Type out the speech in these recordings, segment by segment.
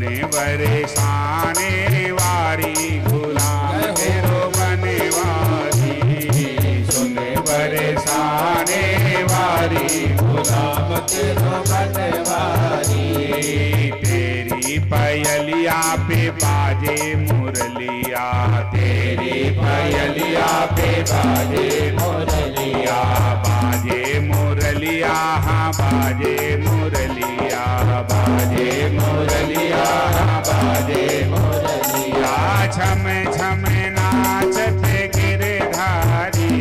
सुने बरसाने वारी गुलाम तेरो बनवारी, सुने बरसाने वारी गुलाम तेरो बनवारी। तेरी पयलिया पे बाजे मुरलिया, तेरी पयलिया पे बाजे मुरलिया, बाजे मुरलिया हाँ बाजे मुरलिया, बाजे मुरलिया हाँ बाजे मुरलिया। छम छम नाचत गिरधारी,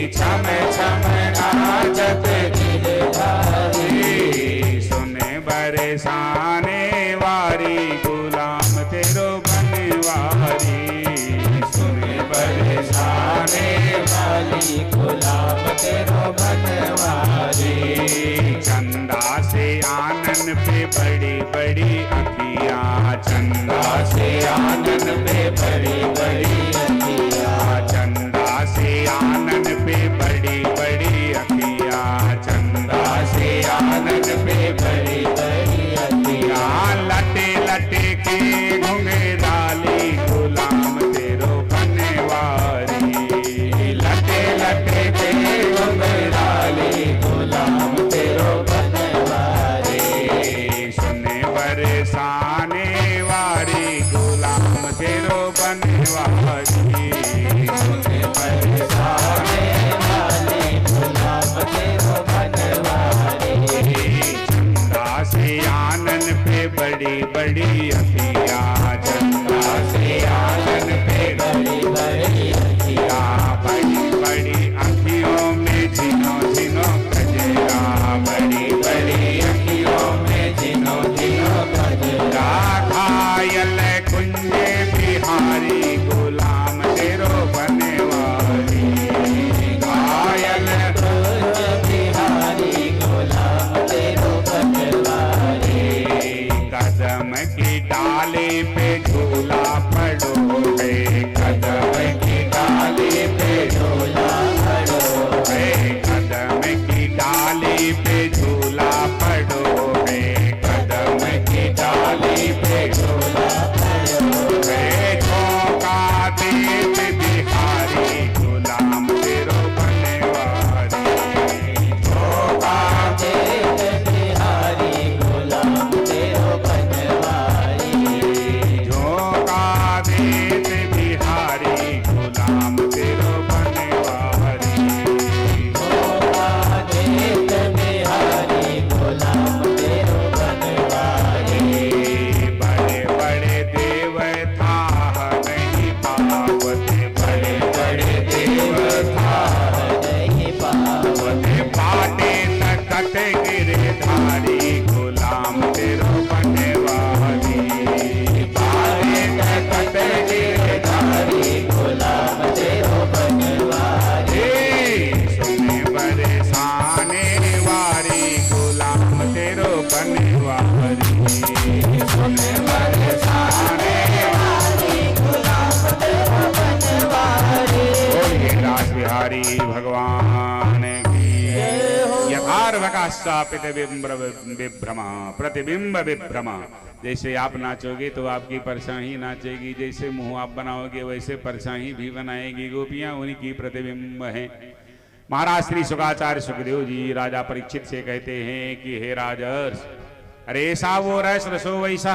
छम छम नाचत गिरधारी, सुने बरसाने वारी गुलाम तेरो बनवारी, सुने बरसाने वाली गुलाम तेरो बनवारी। चंदा से आनन पे बड़ी बड़ी अखियाँ, चंदा से आनन पे बड़ी बड़ी अखियाँ, चंदा से आनन पे बड़ी बड़ी अखियाँ, चंदा से आनन पे बड़ी बड़ी अखियाँ। लटे लटे के घुंघराली गुलाम तेरो बनवारी, लटे लटे के घुंघराली गुलाम तेरो बनवारी, सुने बरसाने वारी गुलाम तेरो बनवारी, सुने बरसाने वाली गुलाम तेरो बनवारी। चंदा से आनन पे बड़ी बड़ी अखियाँ, चंदा से आनन पे बड़ी बड़ी अखियाँ, बड़ी बड़ी अखियों में झिनो झिनो गजरा, बड़ी बड़ी अखियों में झिनो झिनो गजरा। घायल कुंजे बिहारी गुलाम तेरो बनवारी, घायल कुंज बिहारी गुलाम तेरो बनवारी। कदम की डाली पे झूला पड़ो है, कदम की डाली पे झूला पड़ो है, कदम की डाली पे झूला पड़ो है, कदम की डाली पे झूला पड़ो है। झोंका देत बिहारी गुलाम तेरो बनवारी, झोंका देत बिहारी गुलाम तेरो बनवारी, झोंका देत बिहारी गुलाम तेरो बनवारी, झोंका देत बिहारी गुलाम तेरो बनवारी। बड़े बड़े देव था नहीं पावत, बड़े बड़े देव था नहीं पावत, पाटे तकत गिरधारी गुलाम तेरो बनवारी, पाटे तकत गिरधारी गुलाम तेरो बनवारी। सुने बरसाने वारी गुलाम तेरो बनवारी, सुने बरसाने वारी गुलाम तेरो बनवारी। बोलिए रास बिहारी भगवान की। यथार्वकाशापित विभ्रमा प्रतिबिंब विभ्रमा, जैसे आप नाचोगे तो आपकी परछाई नाचेगी, जैसे मुंह आप बनाओगे वैसे परछाई भी बनाएगी। गोपियां उनकी प्रतिबिंब हैं। महाराज श्री शुकाचार्य सुखदेव जी राजा परीक्षित से कहते हैं कि हे राजर्ष, अरे ऐसा वो रस रसो वैसा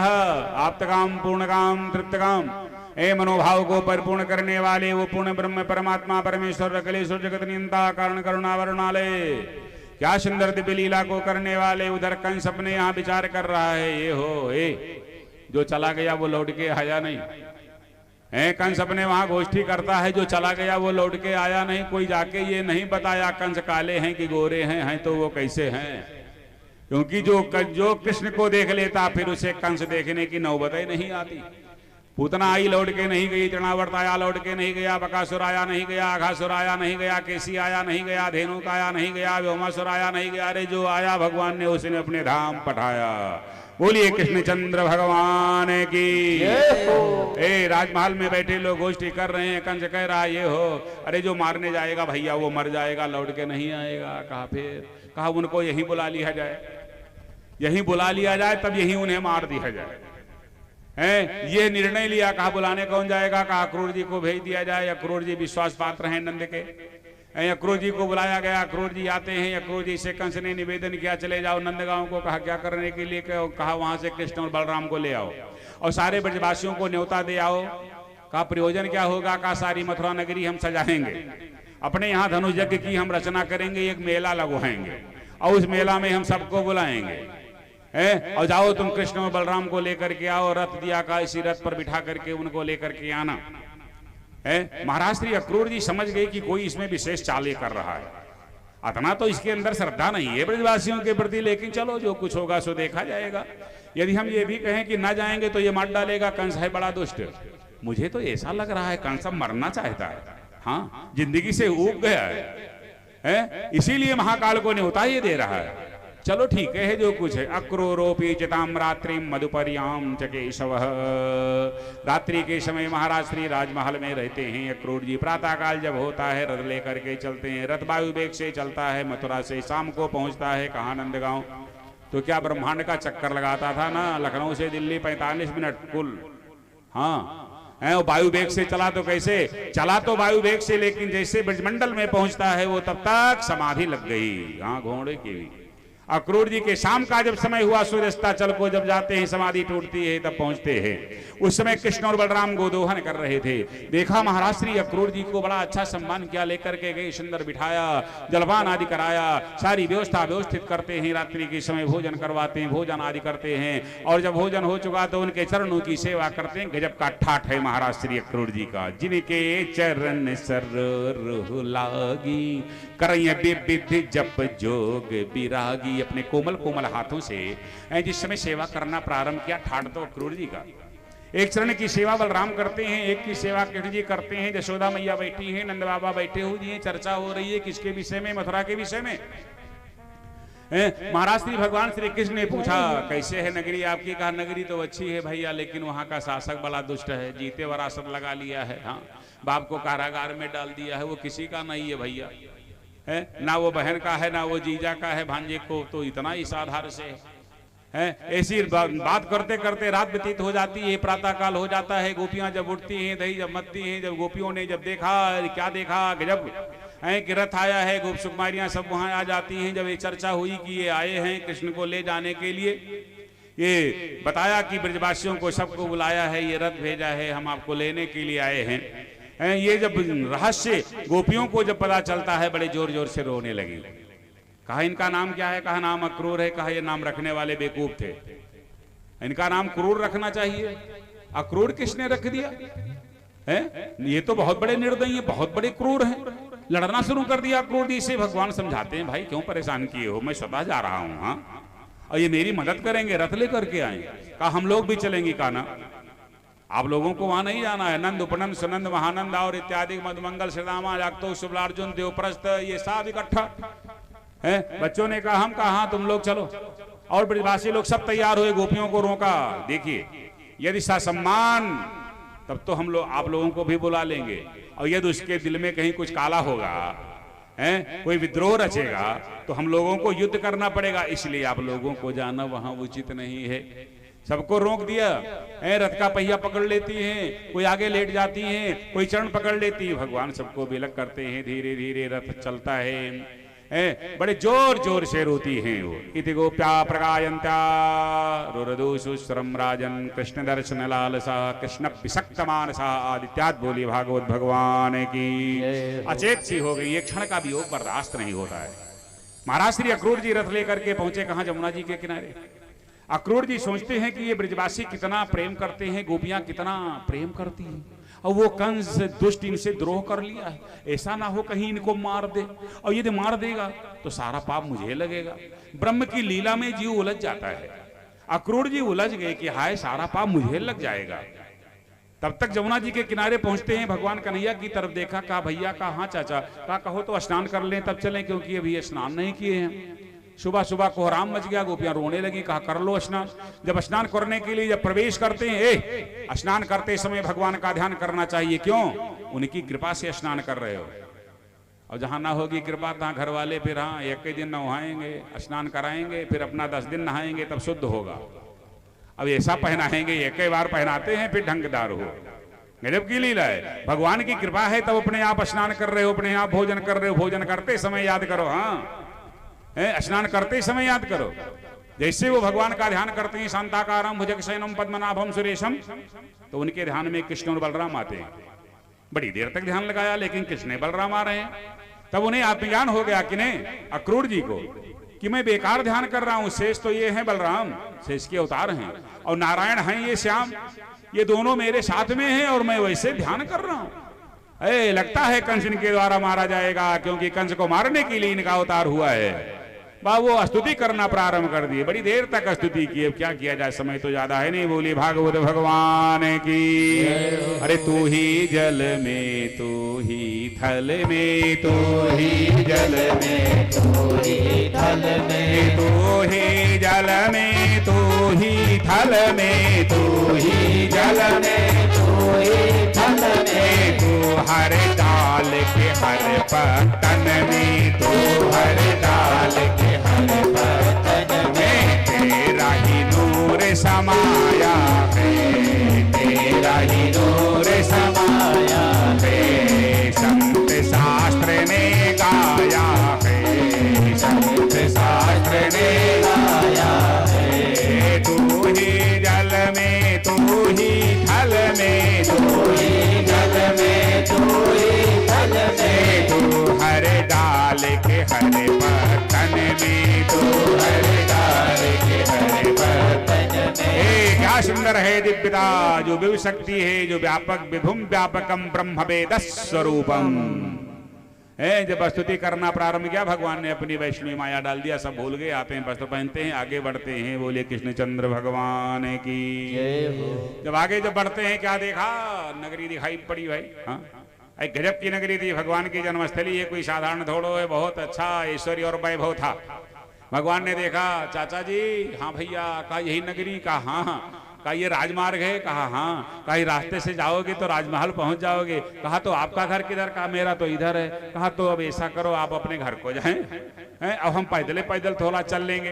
आप्तकाम पूर्णकाम तृप्तकाम, ए मनोभाव को परिपूर्ण करने वाले वो पूर्ण ब्रह्म परमात्मा परमेश्वर अखिलेश्वर जगत नियंता कारण करुणा वरुणालय, क्या सुंदर दिव्य लीला को करने वाले। उधर कंस अपने यहाँ विचार कर रहा है, ये हो जो चला गया वो लौट के आया नहीं है। कंस अपने वहां गोष्ठी करता है, जो चला गया वो लौट के आया नहीं। कोई जाके ये नहीं बताया कंस काले हैं कि गोरे हैं तो वो कैसे हैं, क्योंकि जो कृष्ण को देख लेता फिर उसे कंस देखने की नौबत ही नहीं आती। पूतना आई लौट के नहीं गई, तृणावर्त आया लौट के नहीं गया, बकासुर आया नहीं गया, अघासुर आया नहीं गया, केसी आया नहीं गया, धेनुक आया नहीं गया, व्योमासुर आया नहीं गया। अरे जो आया भगवान ने उसने अपने धाम पठाया। बोलिए कृष्णचंद्र भगवान की। ए राजमहल में बैठे लोग गोष्ठी कर रहे हैं। कंस कह रहा ये हो, अरे जो मारने जाएगा भैया वो मर जाएगा, लौट के नहीं आएगा। कहा फिर, कहा उनको यहीं बुला लिया जाए, यहीं बुला लिया जाए, तब यहीं उन्हें मार दिया जाए। है। ये निर्णय लिया, कहा बुलाने कौन जाएगा, कहा अक्रूर जी को भेज दिया जाए। अक्रूर जी विश्वास पात्र हैं नंद के। अक्रूर जी को बुलाया गया, अक्रूर जी आते हैं। अक्रूर जी से कंस ने निवेदन किया, चले जाओ नंदगांव को। कहा क्या करने के लिए, कहा वहां से कृष्ण और बलराम को ले आओ और सारे ब्रजवासियों को न्योता दे आओ। कहा प्रयोजन क्या होगा, कहा सारी मथुरा नगरी हम सजाएंगे, अपने यहाँ धनुष यज्ञ की हम रचना करेंगे, एक मेला लगवाएंगे और उस मेला में हम सबको बुलाएंगे, है। और जाओ तुम कृष्ण और बलराम को लेकर के आओ, रथ दिया का इसी रथ पर बिठा करके उनको लेकर के आना, है। महाराज श्री अक्रूर जी समझ गए कि कोई इसमें विशेष चाल कर रहा है। अतना तो इसके अंदर श्रद्धा नहीं है ब्रजवासियों के प्रति, लेकिन चलो जो कुछ होगा सो देखा जाएगा। यदि हम ये भी कहें कि ना जाएंगे तो ये मार डालेगा, कंस है बड़ा दुष्ट। मुझे तो ऐसा लग रहा है कंस मरना चाहता है, हाँ, जिंदगी से ऊब गया है, इसीलिए महाकाल को न्योता ये दे रहा है। चलो ठीक है जो कुछ है। अक्रूरोपी चिताम रात्रि मधुपर्याम च केशवः। रात्रि के समय महाराज श्री राजमहल में रहते हैं अक्रूर जी। प्रातः काल जब होता है रथ लेकर के चलते हैं। रथ वायु वेग से चलता है, मथुरा से शाम को पहुंचता है कहाँ, नंदगांव। तो क्या ब्रह्मांड का चक्कर लगाता था ना, लखनऊ से दिल्ली 45 मिनट कुल, हाँ। वायु वेग से चला तो कैसे चला, तो वायु वेग से, लेकिन जैसे ब्रजमंडल में पहुंचता है वो तब तक समाधि लग गई, हाँ, घोड़े की भी। अक्रूर जी के शाम का जब समय हुआ, सूर्यास्ताचल को जब जाते हैं, समाधि टूटती है, तब पहुंचते हैं। उस समय कृष्ण और बलराम गोदोहन कर रहे थे। देखा महाराज श्री अक्रूर जी को बड़ा अच्छा सम्मान किया, लेकर के गए, सुंदर बिठाया, जलपान आदि कराया, सारी व्यवस्था व्यवस्थित करते हैं। रात्रि के समय भोजन करवाते हैं, भोजन आदि करते हैं। और जब भोजन हो चुका तो उनके चरणों की सेवा करते हैं। गजब का ठाठ है महाराज श्री अक्रूर जी का। जिनके चरण सर लागी, करय विधि जप जोग विरागी। अपने कोमल कोमल हाथों से जिस समय सेवा करना प्रारंभ किया, ठाठ तो अक्रूर जी का। एक चरण की सेवा बलराम करते हैं, एक की सेवा कृष्ण जी करते हैं। यशोदा मैया बैठी हैं, नंद बाबा बैठे हुए हैं। चर्चा हो रही है किसके विषय में, मथुरा के विषय में। महाराज श्री भगवान श्री कृष्ण ने पूछा कैसे है नगरी आपकी। कहा नगरी तो अच्छी है भैया, लेकिन वहां का शासक बड़ा दुष्ट है, जीते वरासत लगा लिया है, हाँ, बाप को कारागार में डाल दिया है, वो किसी का नहीं है भैया, है ना, वो बहन का है ना वो जीजा का है, भांजे को तो इतना इस आधार से है। ऐसी बात करते करते रात व्यतीत हो जाती है, प्रातः काल हो जाता है। गोपियां जब उठती हैं, दही जब मत्ती हैं, जब गोपियों ने जब देखा, क्या देखा, जब है कि रथ आया है, गोप सुकुमारियां सब वहां आ जाती हैं। जब ये चर्चा हुई कि ये आए हैं कृष्ण को ले जाने के लिए, ये बताया कि ब्रजवासियों को सबको बुलाया है, ये रथ भेजा है, हम आपको लेने के लिए आए हैं। ये जब रहस्य गोपियों को जब पता चलता है, बड़े जोर जोर से रोने लगी। कहा इनका नाम क्या है, कहा नाम अक्रूर है। कहा ये नाम रखने वाले बेवकूफ थे, इनका नाम क्रूर रखना चाहिए, अक्रूर किसने रख दिया है, ये तो बहुत बड़े निर्दयी है, बहुत बड़े क्रूर हैं। लड़ना शुरू कर दिया अक्रूर जी से। भगवान समझाते हैं भाई क्यों परेशान किए हो, मैं स्वतः जा रहा हूं, हाँ, और ये मेरी मदद करेंगे, रथ लेकर के आए। कहा हम लोग भी चलेंगे। कहा ना, आप लोगों को वहां नहीं जाना है। नंद उपनंद सुनंद महानंद और इत्यादि मधुमंगल श्रीदामा जागतो शुभलार्जुन देवप्रस्थ, ये सब इकट्ठा है। बच्चों ने कहा हम कहा, हाँ तुम लोग चलो। और ब्रजवासी लोग सब तैयार हुए, गोपियों को रोका। देखिए यदि सम्मान तब तो हम लोग आप लोगों को भी बुला लेंगे, और यदि उसके दिल में कहीं कुछ काला होगा, है कोई विद्रोह रचेगा, तो हम लोगों को युद्ध करना पड़ेगा। इसलिए आप लोगों को जाना वहां उचित नहीं है। सबको रोक दिया। रथ का पहिया पकड़ लेती हैं, कोई आगे लेट जाती हैं, कोई चरण पकड़ लेती है। भगवान सबको विलक करते हैं, धीरे धीरे रथ चलता है। बड़े जोर जोर से रोती हैं वो। इति गोप्या प्रगायन्त्या रुरदुषुश्रम राजन कृष्ण दर्शन लालसा कृष्ण विषक्त मानसा आदित्याद बोली भागवत भगवान की। अचेत सी हो गई, एक क्षण का भी योग बर्दाश्त नहीं होता है। महाराज श्री अक्रूर जी रथ लेकर के पहुंचे कहां, जमुना जी के किनारे। अक्रूर जी सोचते हैं कि ये ब्रजवासी कितना प्रेम करते हैं, गोपियां कितना प्रेम करती हैं, और वो कंस दुष्ट इनसे द्रोह कर लिया है। ऐसा ना हो कहीं इनको मार दे, और यदि मार देगा तो सारा पाप मुझे लगेगा। ब्रह्म की लीला में जीव उलझ जाता है। अक्रूर जी उलझ गए कि हाय सारा पाप मुझे लग जाएगा। तब तक जमुना जी के किनारे पहुंचते हैं, भगवान कन्हैया की तरफ देखा, कहा भैया, कहा हाँ चाचा, कहा कहो तो स्नान कर लें तब चलें, क्योंकि अभी स्नान नहीं किए हैं। सुबह सुबह कोहराम मच गया, गोपियां रोने लगी। कहा कर लो स्नान। जब स्नान करने के लिए जब प्रवेश करते हैं, स्नान करते समय भगवान का ध्यान करना चाहिए। क्यों? उनकी कृपा से स्नान कर रहे हो, और जहां ना होगी कृपा तहां घर वाले फिर हाँ एक ही दिन नहाएंगे, स्नान कराएंगे, फिर अपना 10 दिन नहाएंगे, तब शुद्ध होगा। अब ऐसा पहनाएंगे, एक ही बार पहनाते हैं फिर ढंगदार हो। गजब की लीला है, भगवान की कृपा है तब अपने आप स्नान कर रहे हो, अपने आप भोजन कर रहे हो। भोजन करते समय याद करो, हाँ स्नान करते समय याद करो। जैसे वो भगवान का ध्यान करते हैं, शांताकारम भुजगशयनम पद्मनाभम सुरेशम, तो उनके ध्यान में कृष्ण और बलराम आते हैं। बड़ी देर तक ध्यान लगाया लेकिन कृष्ण बलराम आ रहे हैं। तब उन्हें आत्मज्ञान हो गया कि नहीं, अक्रूर जी को, कि मैं बेकार ध्यान कर रहा हूं। शेष तो ये हैं बलराम, शेष के अवतार हैं, और नारायण हैं ये श्याम, ये दोनों मेरे साथ में हैं और मैं वैसे ध्यान कर रहा हूं। लगता है कंस इनके द्वारा मारा जाएगा, क्योंकि कंस को मारने के लिए इनका अवतार हुआ है। वो स्तुति करना प्रारंभ कर दिए, बड़ी देर तक स्तुति की। अब क्या किया जाए, समय तो ज्यादा है नहीं। बोली भागवत भगवान की। अरे तू ही जल में, तू ही थल में, तू ही जल में, तू ही थल में, तू ही जल में, तू ही थल में, तू ही जल में, तू ही थल में, तू हर डाल के हर पतन में, तू हर डाल के हर पतन में, तेरा ही नूर समाया है, तेरा ही नूर समाया है। संत शास्त्र ने गाया है, संत शास्त्र ने गाया है। तू ही जल में, तू ही थल में, तू ही जल में, तू ही थल में, तू हर डाल के हर पतन में, तू हर डाल के हर पतन में। क्या सुंदर है दिव्यता, जो विभु शक्ति है, जो व्यापक विभुम व्यापकम ब्रह्म वेद स्वरूपम है। जब स्तुति करना प्रारंभ किया, भगवान ने अपनी वैष्णवी माया डाल दिया, सब भूल गए, आते हैं वस्त्र पहनते हैं, आगे बढ़ते हैं। बोले कृष्णचंद्र भगवान की जय हो। जब आगे जब बढ़ते हैं, क्या देखा, नगरी दिखाई पड़ी भाई। हाँ, एक गजब की नगरी थी, भगवान की जन्मस्थली है, कोई साधारण थोड़ो है, बहुत अच्छा ऐश्वर्य और वैभव था। भगवान ने देखा, चाचा जी, हाँ भैया, कहा यही नगरी, कहा हाँ, कहा ये राजमार्ग है, कहा हाँ, कहा रास्ते से जाओगे तो राजमहल पहुंच जाओगे। कहा तो आपका घर किधर, कहा मेरा तो इधर है। कहा तो अब ऐसा करो, आप अपने घर को जाएं, अब हम पैदल पैदल थोड़ा चल लेंगे।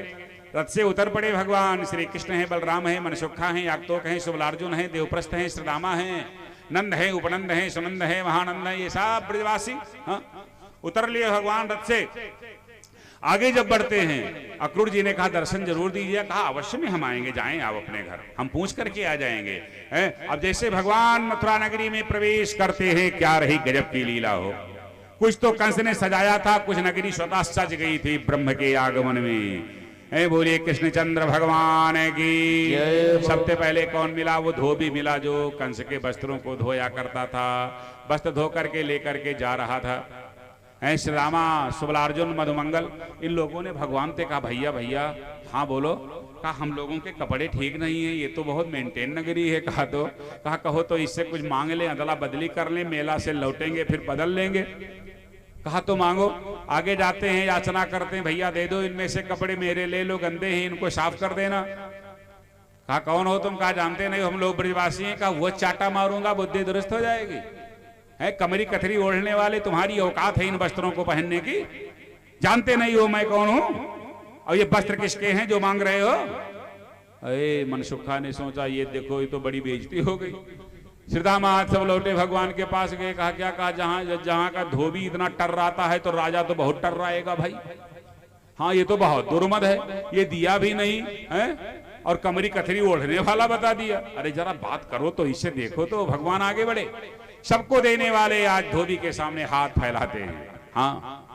रथ से उतर पड़े भगवान। श्री कृष्ण है, बलराम है, मनसुखा है, याक्तोक है, शुभलार्जुन है, देवप्रस्थ है, श्रीदामा है, नंद है, उपनंद है, सुनंद है, महानंद है, ये सब ब्रजवासी। हाँ, उतर लिए भगवान रथ से। आगे जब बढ़ते हैं, अक्रूर जी ने कहा दर्शन जरूर दीजिए। कहा अवश्य में हम आएंगे, जाएं आप अपने घर, हम पूछ करके आ जाएंगे। अब जैसे भगवान मथुरा नगरी में प्रवेश करते हैं, क्या रही गजब की लीला हो। कुछ तो कंस ने सजाया था, कुछ नगरी स्वतः सज गई थी ब्रह्म के आगमन में। बोलिए कृष्णचंद्र भगवान की। सबसे पहले कौन मिला, वो धोबी मिला, जो कंस के वस्त्रों को धोया करता था। वस्त्र धो करके लेकर के जा रहा था। श्री रामा, शुभलार्जुन, मधुमंगल, इन लोगों ने भगवान से कहा भैया भैया, हाँ बोलो। कहा हम लोगों के कपड़े ठीक नहीं है, ये तो बहुत मेंटेन नगरी है। कहा तो, कहा कहो तो इससे कुछ मांग ले, अदला बदली कर ले, मेला से लौटेंगे फिर बदल लेंगे। कहा तो मांगो। आगे जाते हैं, याचना करते हैं, भैया दे दो, इनमें से कपड़े मेरे ले लो, गंदे हैं, इनको साफ कर देना। कहा कौन हो तुम, कहा जानते नहीं, हम लोग ब्रजवासी हैं। कहा वो चाटा मारूंगा, बुद्धि दुरुस्त हो जाएगी। है कमरी कथरी ओढ़ने वाले, तुम्हारी औकात है इन वस्त्रों को पहनने की, जानते नहीं हो मैं कौन हूं, और ये वस्त्र किसके हैं जो मांग रहे हो। अरे मनसुखा ने सोचा ये देखो, ये तो बड़ी बेइज्जती हो गई। श्रीदामा सब लौटे, भगवान के पास गए। कहा क्या, कहा जहां का धोबी इतना टर्राता है तो राजा तो बहुत टर्राएगा भाई। हाँ ये तो बहुत दुर्मद है, ये दिया भी नहीं है और कमरी कथरी ओढ़ने वाला बता दिया। अरे जरा बात करो तो, इससे देखो तो। भगवान आगे बढ़े, सबको देने वाले आज धोबी के सामने हाथ फैलाते हैं। हाँ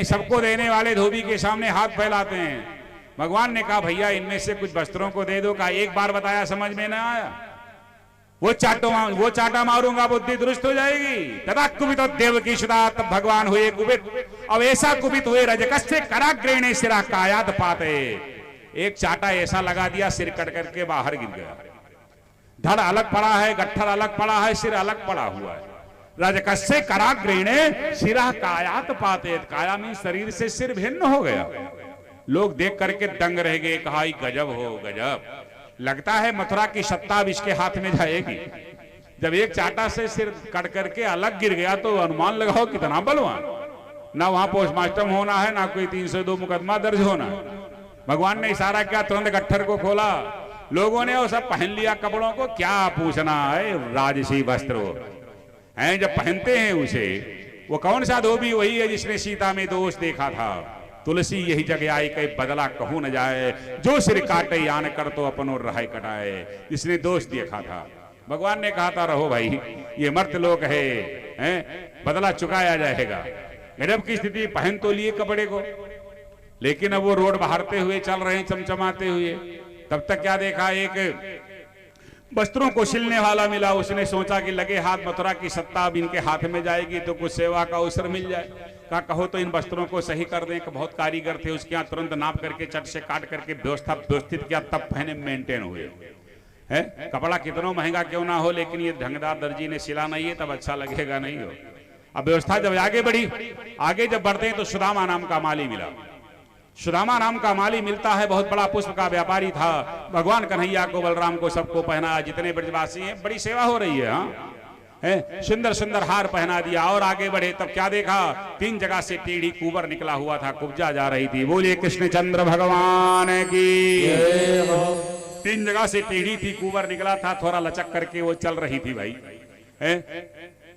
सबको देने वाले धोबी के सामने हाथ फैलाते हैं। भगवान ने कहा भैया इनमें से कुछ वस्त्रों को दे दो। कहा एक बार बताया समझ में ना आया, वो चाटा मारूंगा, बुद्धि दुरुस्त हो जाएगी। तदा कुपित देव की सुधा, तब भगवान हुए कुपित। अब ऐसा कुपित हुए, रजकस्य कराग्रेणे सिरा कायात पाते, एक चाटा ऐसा लगा दिया, सिर कट करके बाहर गिर गया। धड़ अलग पड़ा है, गट्ठर अलग पड़ा है, सिर अलग पड़ा हुआ है। रजकस्य कराग्रेणे सिरा कायात पाते, काया में शरीर से सिर भिन्न हो गया। लोग देख करके दंग रह गए। कहा गजब हो गजब, लगता है मथुरा की सत्ता अब इसके हाथ में जाएगी। जब एक चाटा से सिर कट करके अलग गिर गया तो अनुमान लगाओ कितना बलवान। ना वहां पोस्टमास्टम होना है, ना कोई 302 मुकदमा दर्ज होना है। भगवान ने इशारा किया, तुरंत गट्ठर को खोला, लोगों ने वो सब पहन लिया कपड़ों को, क्या पूछना है, राजसी वस्त्र हैं जब पहनते हैं उसे। वो कौन सा धोबी? वही है जिसने सीता में दोष देखा था। तुलसी यही जगह आई कहीं बदला कहूं न जाए, जो सिर काटे यान कर तो अपनो रहाय कटाए, जिसने दोष देखा था। भगवान ने कहा था रहो भाई, ये मर्त लोग हैं, बदला चुकाया जाएगा। गजब की स्थिति, पहन तो लिए कपड़े को, लेकिन अब वो रोड बहारते हुए चल रहे हैं चमचमाते हुए। तब तक क्या देखा, एक वस्त्रों को सिलने वाला मिला। उसने सोचा कि लगे हाथ मथुरा की सत्ता अब इनके हाथ में जाएगी तो कुछ सेवा का अवसर मिल जाए। कहा कहो तो इन वस्त्रों को सही कर दें। कि बहुत कारीगर थे, उसके यहाँ तुरंत नाप करके चट से काट करके व्यवस्थित किया, तब पहने मेंटेन हुए। है कपड़ा कितना महंगा क्यों ना हो, लेकिन ये ढंगदार दर्जी ने सिला नहीं है तब अच्छा लगेगा नहीं हो। अब व्यवस्था जब आगे बढ़ी, आगे जब बढ़ते हैं तो सुदामा नाम का माली मिला। सुदामा नाम का माली मिलता है, बहुत बड़ा पुष्प का व्यापारी था। भगवान कन्हैया को, बलराम को, सबको पहना, जितने ब्रजवासी हैं, बड़ी सेवा हो रही है। हाँ है, सुंदर सुंदर हार पहना दिया और आगे बढ़े। तब क्या देखा, 3 जगह से टेढ़ी कुंवर निकला हुआ था, कुब्जा जा रही थी। बोलिए कृष्णचंद्र भगवान की। 3 जगह से टेढ़ी थी, कुंवर निकला था, थोड़ा लचक करके वो चल रही थी भाई।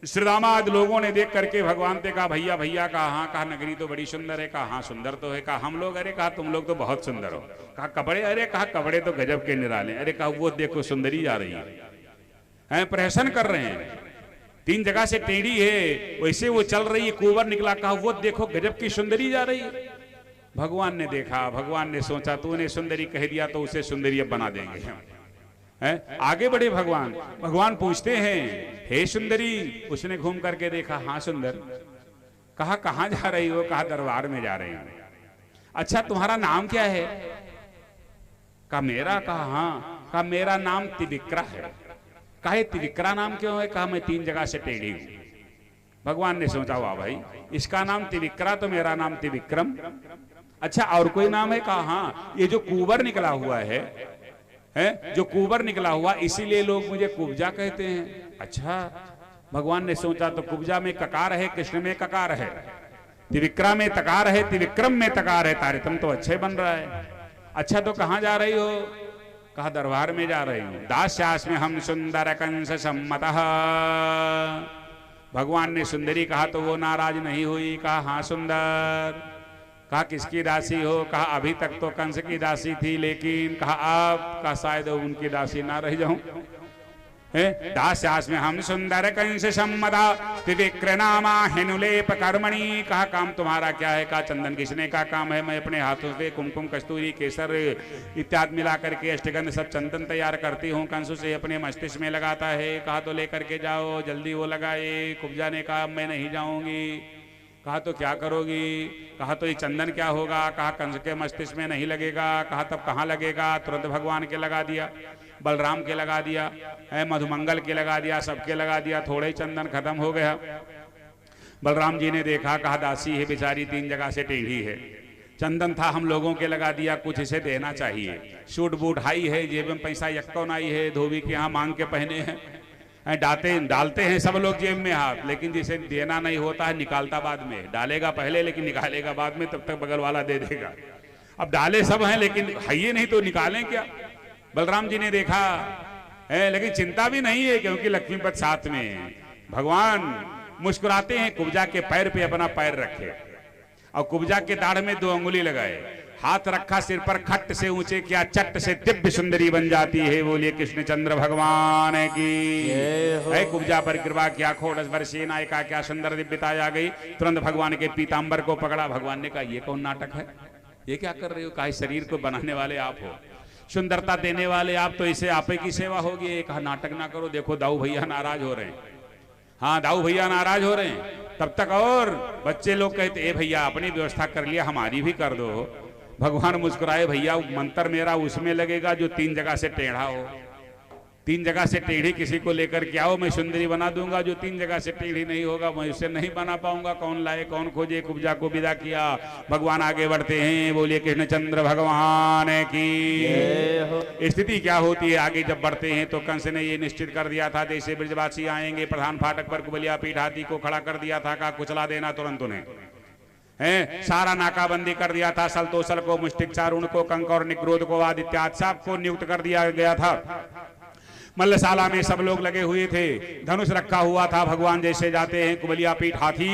श्रीदामाद लोगों ने देख करके भगवान से कहा भैया भैया, कहा हाँ, कहा नगरी तो बड़ी सुंदर है। कहा हाँ सुंदर तो है। कहा हम लोग, अरे कहा तुम लोग तो बहुत सुंदर हो। कहा कपड़े, अरे कहा कपड़े तो गजब के निराले। अरे कहा वो देखो सुंदरी जा रही है, प्रहसन कर रहे हैं। 3 जगह से टेढ़ी है, वैसे वो चल रही है, कुंवर निकला। कहा वो देखो गजब की सुंदरी जा रही है। भगवान ने देखा, भगवान ने सोचा तूने सुंदरी कह दिया तो उसे सुंदरी अब बना देंगे हम। आगे बढ़े भगवान। भगवान पूछते हैं हे सुंदरी। उसने घूम करके देखा, हाँ सुंदर। कहा कहाँ जा रही हो? कहा दरबार में जा रही हूं। अच्छा तुम्हारा नाम क्या है? कहा मेरा? कहा हाँ। कहा मेरा नाम त्रिविक्रा है। कहा त्रिविक्रा नाम क्यों है? कहा मैं 3 जगह से टेढ़ी हूं। भगवान ने सोचा वाह भाई, इसका नाम त्रिविक्रा तो मेरा नाम त्रिविक्रम। अच्छा और कोई नाम है? कहा हाँ, ये जो कुंवर निकला हुआ है, जो कुंवर निकला हुआ, इसीलिए लोग मुझे कुब्जा कहते हैं। अच्छा भगवान ने सोचा तो कुब्जा में ककार है, कृष्ण में ककार है, त्रिविक्रा में तकार है, त्रिविक्रम में तकार है। तारतम तो अच्छे बन रहा है। अच्छा तो कहाँ जा रही हो? कहा दरबार में जा रही हूं। दास्यास में हम सुंदर कंस सम्मत। भगवान ने सुंदरी कहा तो वो नाराज नहीं हुई। कहा हाँ सुंदर। कहा किसकी दासी हो? कहा अभी तक तो कंस की दासी थी, लेकिन कहा आपका शायद उनकी दासी ना रह जाऊं। दास्यास में हम सुंदर कंस सम्मदा त्रिविक्रनामा हेनुलेप कर्मणि। कहा काम तुम्हारा क्या है? कहा चंदन घिसने का काम है। मैं अपने हाथों से कुमकुम कस्तूरी केसर इत्यादि मिला करके अष्टगंध सब चंदन तैयार करती हूँ, कंस से अपने मस्तिष्क में लगाता है। कहा तो लेकर के जाओ, जल्दी वो लगाए। कुब्जा ने कहा मैं नहीं जाऊंगी। कहा तो क्या करोगी? कहा तो ये चंदन क्या होगा? कहा कंस के मस्तिष्क में नहीं लगेगा। कहा तब कहाँ लगेगा? तुरंत भगवान के लगा दिया, बलराम के लगा दिया, मधुमंगल के लगा दिया, सबके लगा दिया। थोड़े ही चंदन खत्म हो गया। बलराम जी ने देखा, कहा दासी है बेचारी, 3 जगह से टेढ़ी है, चंदन था हम लोगों के लगा दिया, कुछ इसे देना चाहिए। सूट बूट हाई है, जेब में पैसा यक्को नाई है, धोबी के यहाँ मांग के पहने हैं, डालते हैं सब लोग जेब में हाथ, लेकिन जिसे देना नहीं होता है निकालता बाद में। डालेगा पहले लेकिन निकालेगा बाद में, तब तक बगल वाला दे देगा। अब डाले सब हैं लेकिन है नहीं तो निकालें क्या? बलराम जी ने देखा है, लेकिन चिंता भी नहीं है क्योंकि लक्ष्मीपत साथ में है। भगवान मुस्कुराते हैं, कुब्जा के पैर पे अपना पैर रखे और कुब्जा के दाढ़ में 2 अंगुली लगाए, हाथ रखा सिर पर, खट्ट से ऊंचे किया, चट्ट से दिव्य सुंदरी बन जाती है। बोलिए कृष्णचंद्र भगवान की। है कुब्जा पर कृपा किया, खोड़स वर्षी नायिका क्या सुंदर दिव्यता आ गई। तुरंत भगवान के पीतांबर को पकड़ा। भगवान ने कहा ये कौन नाटक है? ये क्या कर रहे हो? कहा शरीर को बनाने वाले आप हो, सुंदरता देने वाले आप, तो इसे आपे की सेवा होगी। कहा नाटक ना करो, देखो दाऊ भैया नाराज हो रहे हैं। हाँ दाऊ भैया नाराज हो रहे हैं। तब तक और बच्चे लोग कहते ए भैया अपनी व्यवस्था कर लिया, हमारी भी कर दो। भगवान मुस्कुराए, भैया मंत्र मेरा उसमें लगेगा जो 3 जगह से टेढ़ा हो। 3 जगह से टेढ़ी किसी को लेकर के आओ, मैं सुंदरी बना दूंगा। जो 3 जगह से टेढ़ी नहीं होगा मैं उसे नहीं बना पाऊंगा। कौन लाए कौन खोजे? कुब्जा को विदा किया। भगवान आगे बढ़ते हैं। बोलिए कृष्णचंद्र भगवान की। स्थिति क्या होती है आगे जब बढ़ते हैं तो कंस ने ये निश्चित कर दिया था जैसे ब्रजवासी आएंगे, प्रधान फाटक पर कुबलिया पीठ हाथी को खड़ा कर दिया था, कहा कुचला देना तुरंत उन्हें। है, सारा नाकाबंदी कर दिया था। सल तोसल को, मुष्टिक चारुण को, कंक और निग्रोध को, आदि इत्यादि सबको नियुक्त कर दिया गया था। मल्लशाला में सब लोग लगे हुए थे, धनुष रखा हुआ था। भगवान जैसे जाते हैं कुबलिया पीठ हाथी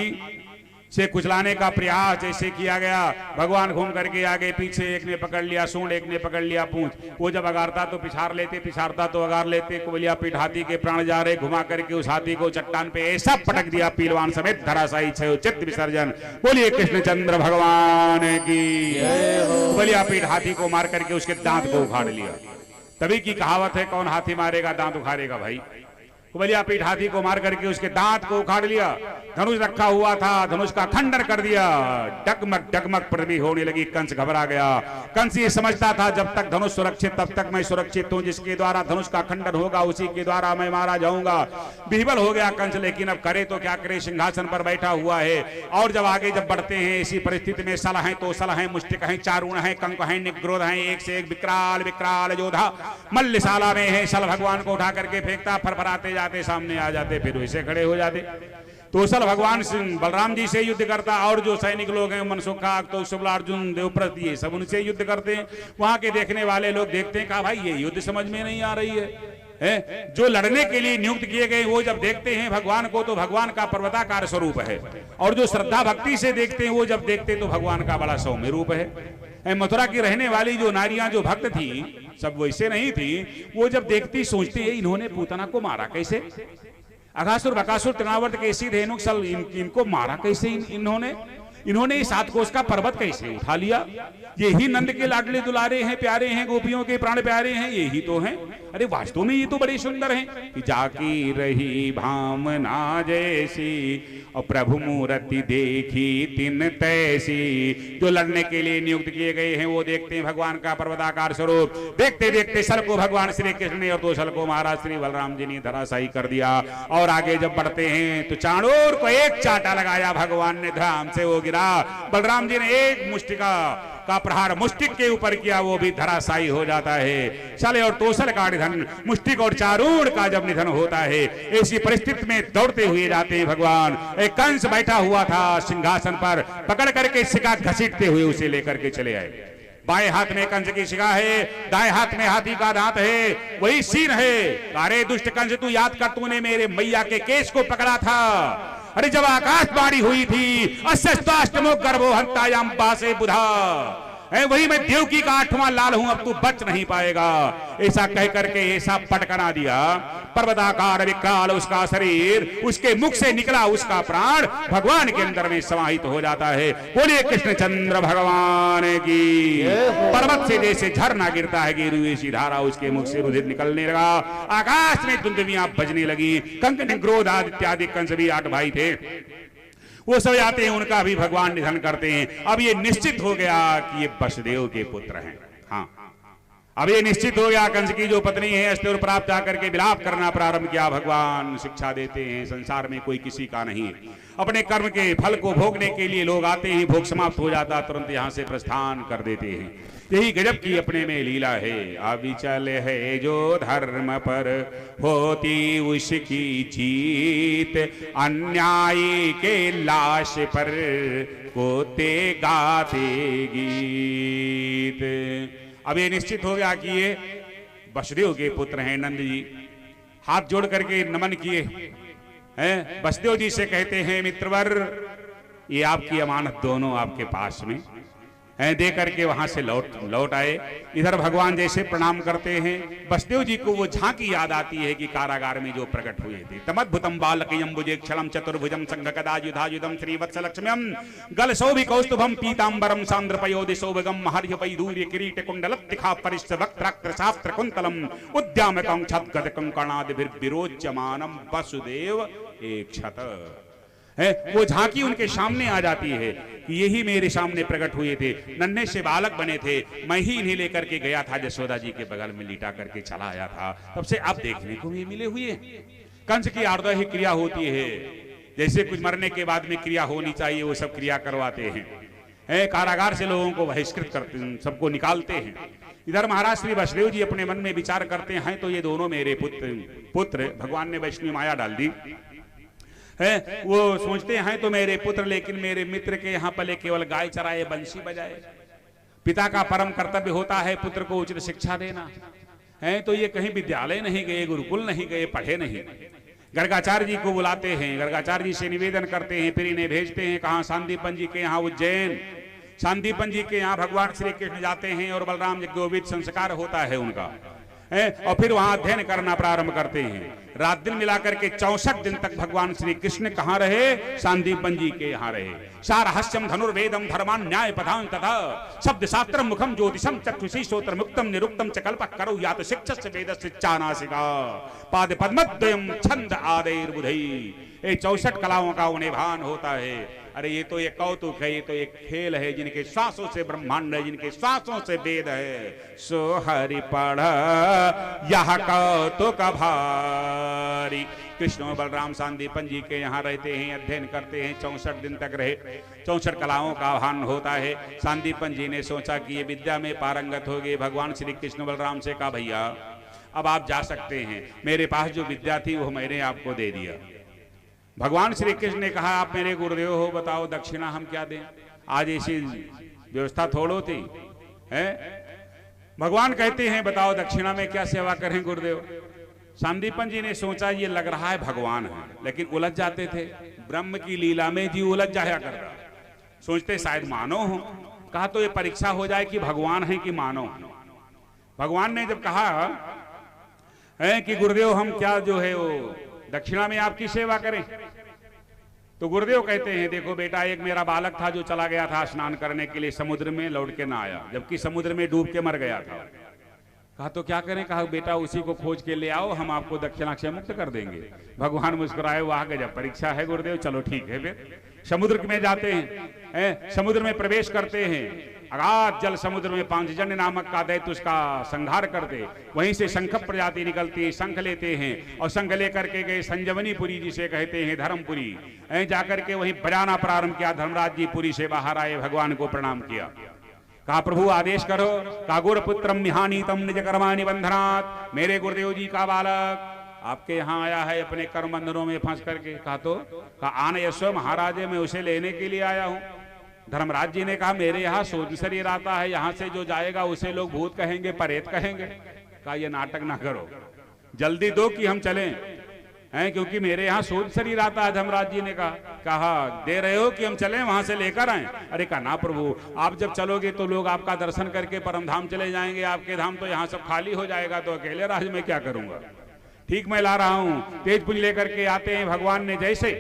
से कुचलाने का प्रयास जैसे किया गया, भगवान घूम करके आगे पीछे, एक ने पकड़ लिया सूंड, एक ने पकड़ लिया पूंछ। वो जब अगारता तो पिछाड़ लेते, पिछाड़ता तो अगार लेते। कुबलिया पीठ हाथी के प्राण जा रहे, घुमा करके उस हाथी को चट्टान पे ऐसा पटक दिया, पीलवान समेत धराशायी क्षयोचित विसर्जन। बोलिए कृष्णचंद्र भगवान की। कुबलिया पीठ हाथी को मार करके उसके दांत को उखाड़ लिया। तभी की कहावत है, कौन हाथी मारेगा दांत उखाड़ेगा भाई। कुबलिया पीठ हाथी को मार करके उसके दांत को उखाड़ लिया। धनुष रखा हुआ था, धनुष का खंडन कर दिया। डगमग डगमग पृथ्वी होने लगी। कंस घबरा गया। कंस ये समझता था जब तक धनुष सुरक्षित तब तक मैं सुरक्षित हूं, जिसके द्वारा धनुष का खंडन होगा उसी के द्वारा मैं मारा जाऊंगा। विह्वल हो गया कंस, लेकिन अब करे तो क्या करे, सिंहासन पर बैठा हुआ है। और जब आगे जब बढ़ते हैं इसी परिस्थिति में, सल है तो सल है, मुष्टिक है, चारुण है, कंक है, निग्रोध है, एक से एक विकराल विकराल योद्धा मल्लशाला में है। सल भगवान को उठा करके फेंकता, फरफराते जाते, सामने आ जाते, फिर वैसे खड़े हो जाते। तो सल भगवान बलराम जी से युद्ध करता, और जो सैनिक लोग हैं मनसुखा, तो शुक्ला, अर्जुन, देवव्रत, ये सब उनसे युद्ध करते हैं। वहां के देखने वाले लोग देखते हैं, कहा भाई ये युद्ध समझ में नहीं आ रही है। जो लड़ने के लिए नियुक्त किए गए वो जब देखते हैं भगवान को तो भगवान का पर्वताकार स्वरूप है, और जो श्रद्धा भक्ति से देखते हैं वो जब देखते तो भगवान का बड़ा सौम्य रूप है। मथुरा की रहने वाली जो नारियां जो भक्त थी सब वैसे नहीं थी। वो जब देखती सोचती है इन्होंने पूतना को मारा कैसे, अघासुर बकासुर तृणावर्त केसी धेनुक सल, इनको मारा कैसे इन्होंने इस 7 कोस का पर्वत कैसे उठा लिया। यही नंद के लाडले दुलारे हैं, प्यारे हैं, गोपियों के प्राण प्यारे हैं, यही तो हैं। अरे वास्तव में ये तो बड़े सुंदर हैं। कि जाकी रही भामना जैसी और प्रभु मूर्ति देखी तिन तैसी। जो लड़ने के लिए नियुक्त किए गए हैं वो देखते हैं भगवान का पर्वताकार स्वरूप। देखते देखते सल को भगवान श्री कृष्ण ने और 2 सल को महाराज श्री बलराम जी ने धराशायी कर दिया। और आगे जब बढ़ते हैं तो चाणूर को एक चाटा लगाया भगवान ने, धाम से वो गिरा। बलराम जी ने एक मुष्टिका का प्रहार मुष्टिक के ऊपर किया, वो भी धराशायी हो जाता है। चले और तोसल का निधन, मुष्टिक और चारूण का जब निधन होता है, ऐसी परिस्थिति में दौड़ते हुए जाते हैं भगवान। एक कंस बैठा हुआ था सिंहासन पर, पकड़ करके शिका घसीटते हुए उसे लेकर के चले आए। बाएं हाथ में कंस की शिका है, दाएं हाथ में हाथी का दांत है, वही सीन है। अरे दुष्ट कंस, तू याद कर, तूने मेरे मैया के केस को पकड़ा था। अरे जब आकाशवाणी हुई थी, अस्ताष्टमो गर्भो हंतायाम पासे बुधा, वही मैं देवकी का 8वां लाल हूं, अब तू बच नहीं पाएगा। ऐसा कह करके ऐसा पटकना दिया, पर्वताकार विकराल उसका शरीर, उसके मुख से निकला उसका प्राण भगवान के अंदर में समाहित हो जाता है। बोलिए कृष्णचंद्र भगवान की। पर्वत से जैसे झरना गिरता है गिरी सी धारा उसके मुख से रुधिर निकलने लगा। आकाश में दुंदुभियां बजने लगी। कंक निग्रोध आदि इत्यादि कंस भी 8 भाई थे, वो सब आते हैं, उनका भी भगवान निधन करते हैं। अब ये निश्चित हो गया कि ये वसुदेव के पुत्र हैं। हाँ, अब ये निश्चित हो गया कंस की जो पत्नी है अस्तिवर प्राप्त आकर के विलाप करना प्रारंभ किया। भगवान शिक्षा देते हैं, संसार में कोई किसी का नहीं है। अपने कर्म के फल को भोगने के लिए लोग आते हैं, भोग समाप्त हो जाता तुरंत यहाँ से प्रस्थान कर देते हैं। यही गजब की अपने में लीला है। अविचल है जो धर्म पर होती उसकी जीत, अन्यायी के लाश पर होते गाते गीत। अब ये निश्चित हो गया कि ये वसुदेव के पुत्र हैं। नंद जी हाथ जोड़ करके नमन किए हैं, वसुदेव जी से कहते हैं मित्रवर, ये आपकी अमानत दोनों आपके पास में दे करके वहां से लौट आए। इधर भगवान जैसे प्रणाम करते हैं, वसुदेव जी को वो झांकी याद आती है कि कारागार में जो प्रकट हुए थे। तमद्भुतम बालकयं भुजेक्षणं चतुर्भुजं संघगदायुधायुधं श्रीवत्सलक्ष्म्यं गलशोभिकौस्तुभं पीतांबरं सांद्रपयोधि शोभगं महर्यवैदूर्य किरीट कुंडलत्तिखा परिष्ठ वक्त्राक्र शास्त्र कुंतलम उद्यामकं छद्गदकं कर्णादिभिर्विरोच्यमानं वसुदेव एकक्षत है। वो झांकी उनके सामने आ जाती है कि यही मेरे सामने प्रकट हुए थे, नन्हे से बालक बने थे, मैं ही इन्हें लेकर के गया था, यशोदा जी के बगल में लिटा करके चला आया था, तब से अब देखने को ये मिले हुए। कंस की आर्दही क्रिया होती है, जैसे कुछ मरने के बाद में क्रिया होनी चाहिए वो सब क्रिया करवाते हैं। कारागार से लोगों को बहिष्कृत करते, सबको निकालते हैं। इधर महाराज श्री वसुदेव जी अपने मन में विचार करते हैं तो ये दोनों मेरे पुत्र। भगवान ने वैष्णवी माया डाल दी है। वो सोचते हैं तो मेरे पुत्र, लेकिन मेरे मित्र के यहाँ पले केवल गाय चराए बंसी बजाए। पिता का परम कर्तव्य होता है पुत्र को उचित शिक्षा देना है। तो ये कहीं विद्यालय नहीं गए, गुरुकुल नहीं गए, पढ़े नहीं। गर्गाचार्य जी को बुलाते हैं, गर्गाचार्य जी से निवेदन करते हैं, फिर इन्हें भेजते हैं कहाँ, सांदीपन जी के यहाँ उज्जैन। सांदीपन जी के यहाँ भगवान श्री कृष्ण जाते हैं और बलराम यज्ञोपवीत संस्कार होता है उनका, और फिर वहां अध्ययन करना प्रारंभ करते हैं। रात दिन मिलाकर के 64 दिन तक भगवान श्री कृष्ण कहाँ रहे? सांदीपन जी के यहाँ रहे। सारहस्यम धनुर्वेदम धर्मान न्याय पदां तथा शब्द शास्त्रम मुखम ज्योतिषम चक्षुषी श्रोत्र मुक्तम निरुक्तम च कल्पः करो यात शिक्षस्य वेदस्य चानासिका पाद पद्मद्वयम छंद आदैर्बुधै। ये 64 कलाओं का उन्हें भान होता है। अरे ये तो एक कौतुक है, ये तो एक खेल है। जिनके श्वासों से ब्रह्मांड है, जिनके श्वासों से वेद है, सो हरि पढ़ यह कौतुक भारी। कृष्ण और बलराम सांदीपन जी के यहाँ रहते हैं, अध्ययन करते हैं, 64 दिन तक रहे। 64 कलाओं का आह्वान होता है। सांदीपन जी ने सोचा कि ये विद्या में पारंगत हो गए। भगवान श्री कृष्ण बलराम से कहा, भैया अब आप जा सकते हैं, मेरे पास जो विद्या थी वो मैंने आपको दे दिया। भगवान श्री कृष्ण ने कहा, आप मेरे गुरुदेव हो, बताओ दक्षिणा हम क्या दें? आज ऐसी व्यवस्था थोड़ो थी है। भगवान कहते हैं, बताओ दक्षिणा में क्या सेवा करें गुरुदेव? सांदीपन जी ने सोचा ये लग रहा है भगवान है, लेकिन उलझ जाते थे। ब्रह्म की लीला में जी उलझ जाया करता, सोचते शायद मानव हो। कहा तो ये परीक्षा हो जाए कि भगवान है कि मानव। भगवान ने जब कहा है कि गुरुदेव हम क्या जो है वो दक्षिणा में आपकी सेवा करें, तो गुरुदेव कहते हैं, देखो बेटा, एक मेरा बालक था जो चला गया था स्नान करने के लिए समुद्र में, लौट के ना आया, जबकि समुद्र में डूब के मर गया था। कहा तो क्या करें? कहा बेटा उसी को खोज के ले आओ, हम आपको दक्षिणा से मुक्त कर देंगे। भगवान मुस्कुराए, वाह गजब परीक्षा है गुरुदेव, चलो ठीक है। फिर समुद्र में जाते हैं, समुद्र में प्रवेश करते हैं। अगाध जल समुद्र में पांचजन्य नामक का दैत्य उसका संहार करते। वहीं से शंख प्रजाति निकलती है, शंख लेते हैं और शंख लेकर के गए संजवनीपुरी जिसे कहते हैं धर्मपुरी। जाकर के वहीं बजाना प्रारंभ किया। धर्मराज जी पुरी से बाहर आए, भगवान को प्रणाम किया। कहा प्रभु आदेश करो। का गुरुपुत्रम निहानीतम निज कर्माणि बंधनात्, मेरे गुरुदेव जी का बालक आपके यहाँ आया है अपने कर्म बंधनों में फंस करके। कहा तो कहा आन यशो महाराज, मैं उसे लेने के लिए आया हूँ। धर्मराज जी ने कहा मेरे यहाँ शोध शरीर आता है, यहाँ से जो जाएगा उसे लोग भूत कहेंगे, परेत कहेंगे। कहा ये नाटक ना करो, जल्दी दो कि हम चलें, हैं क्योंकि मेरे यहाँ शोध शरीर आता है। धर्मराज जी ने कहा दे रहे हो कि हम चलें वहां से लेकर आए? अरे कहा ना प्रभु, आप जब चलोगे तो लोग आपका दर्शन करके परम धाम चले जाएंगे, आपके धाम तो यहाँ सब खाली हो जाएगा, तो अकेले राज में क्या करूंगा। ठीक मैं ला रहा हूँ। तेज पुंज लेकर के आते हैं। भगवान ने जैसे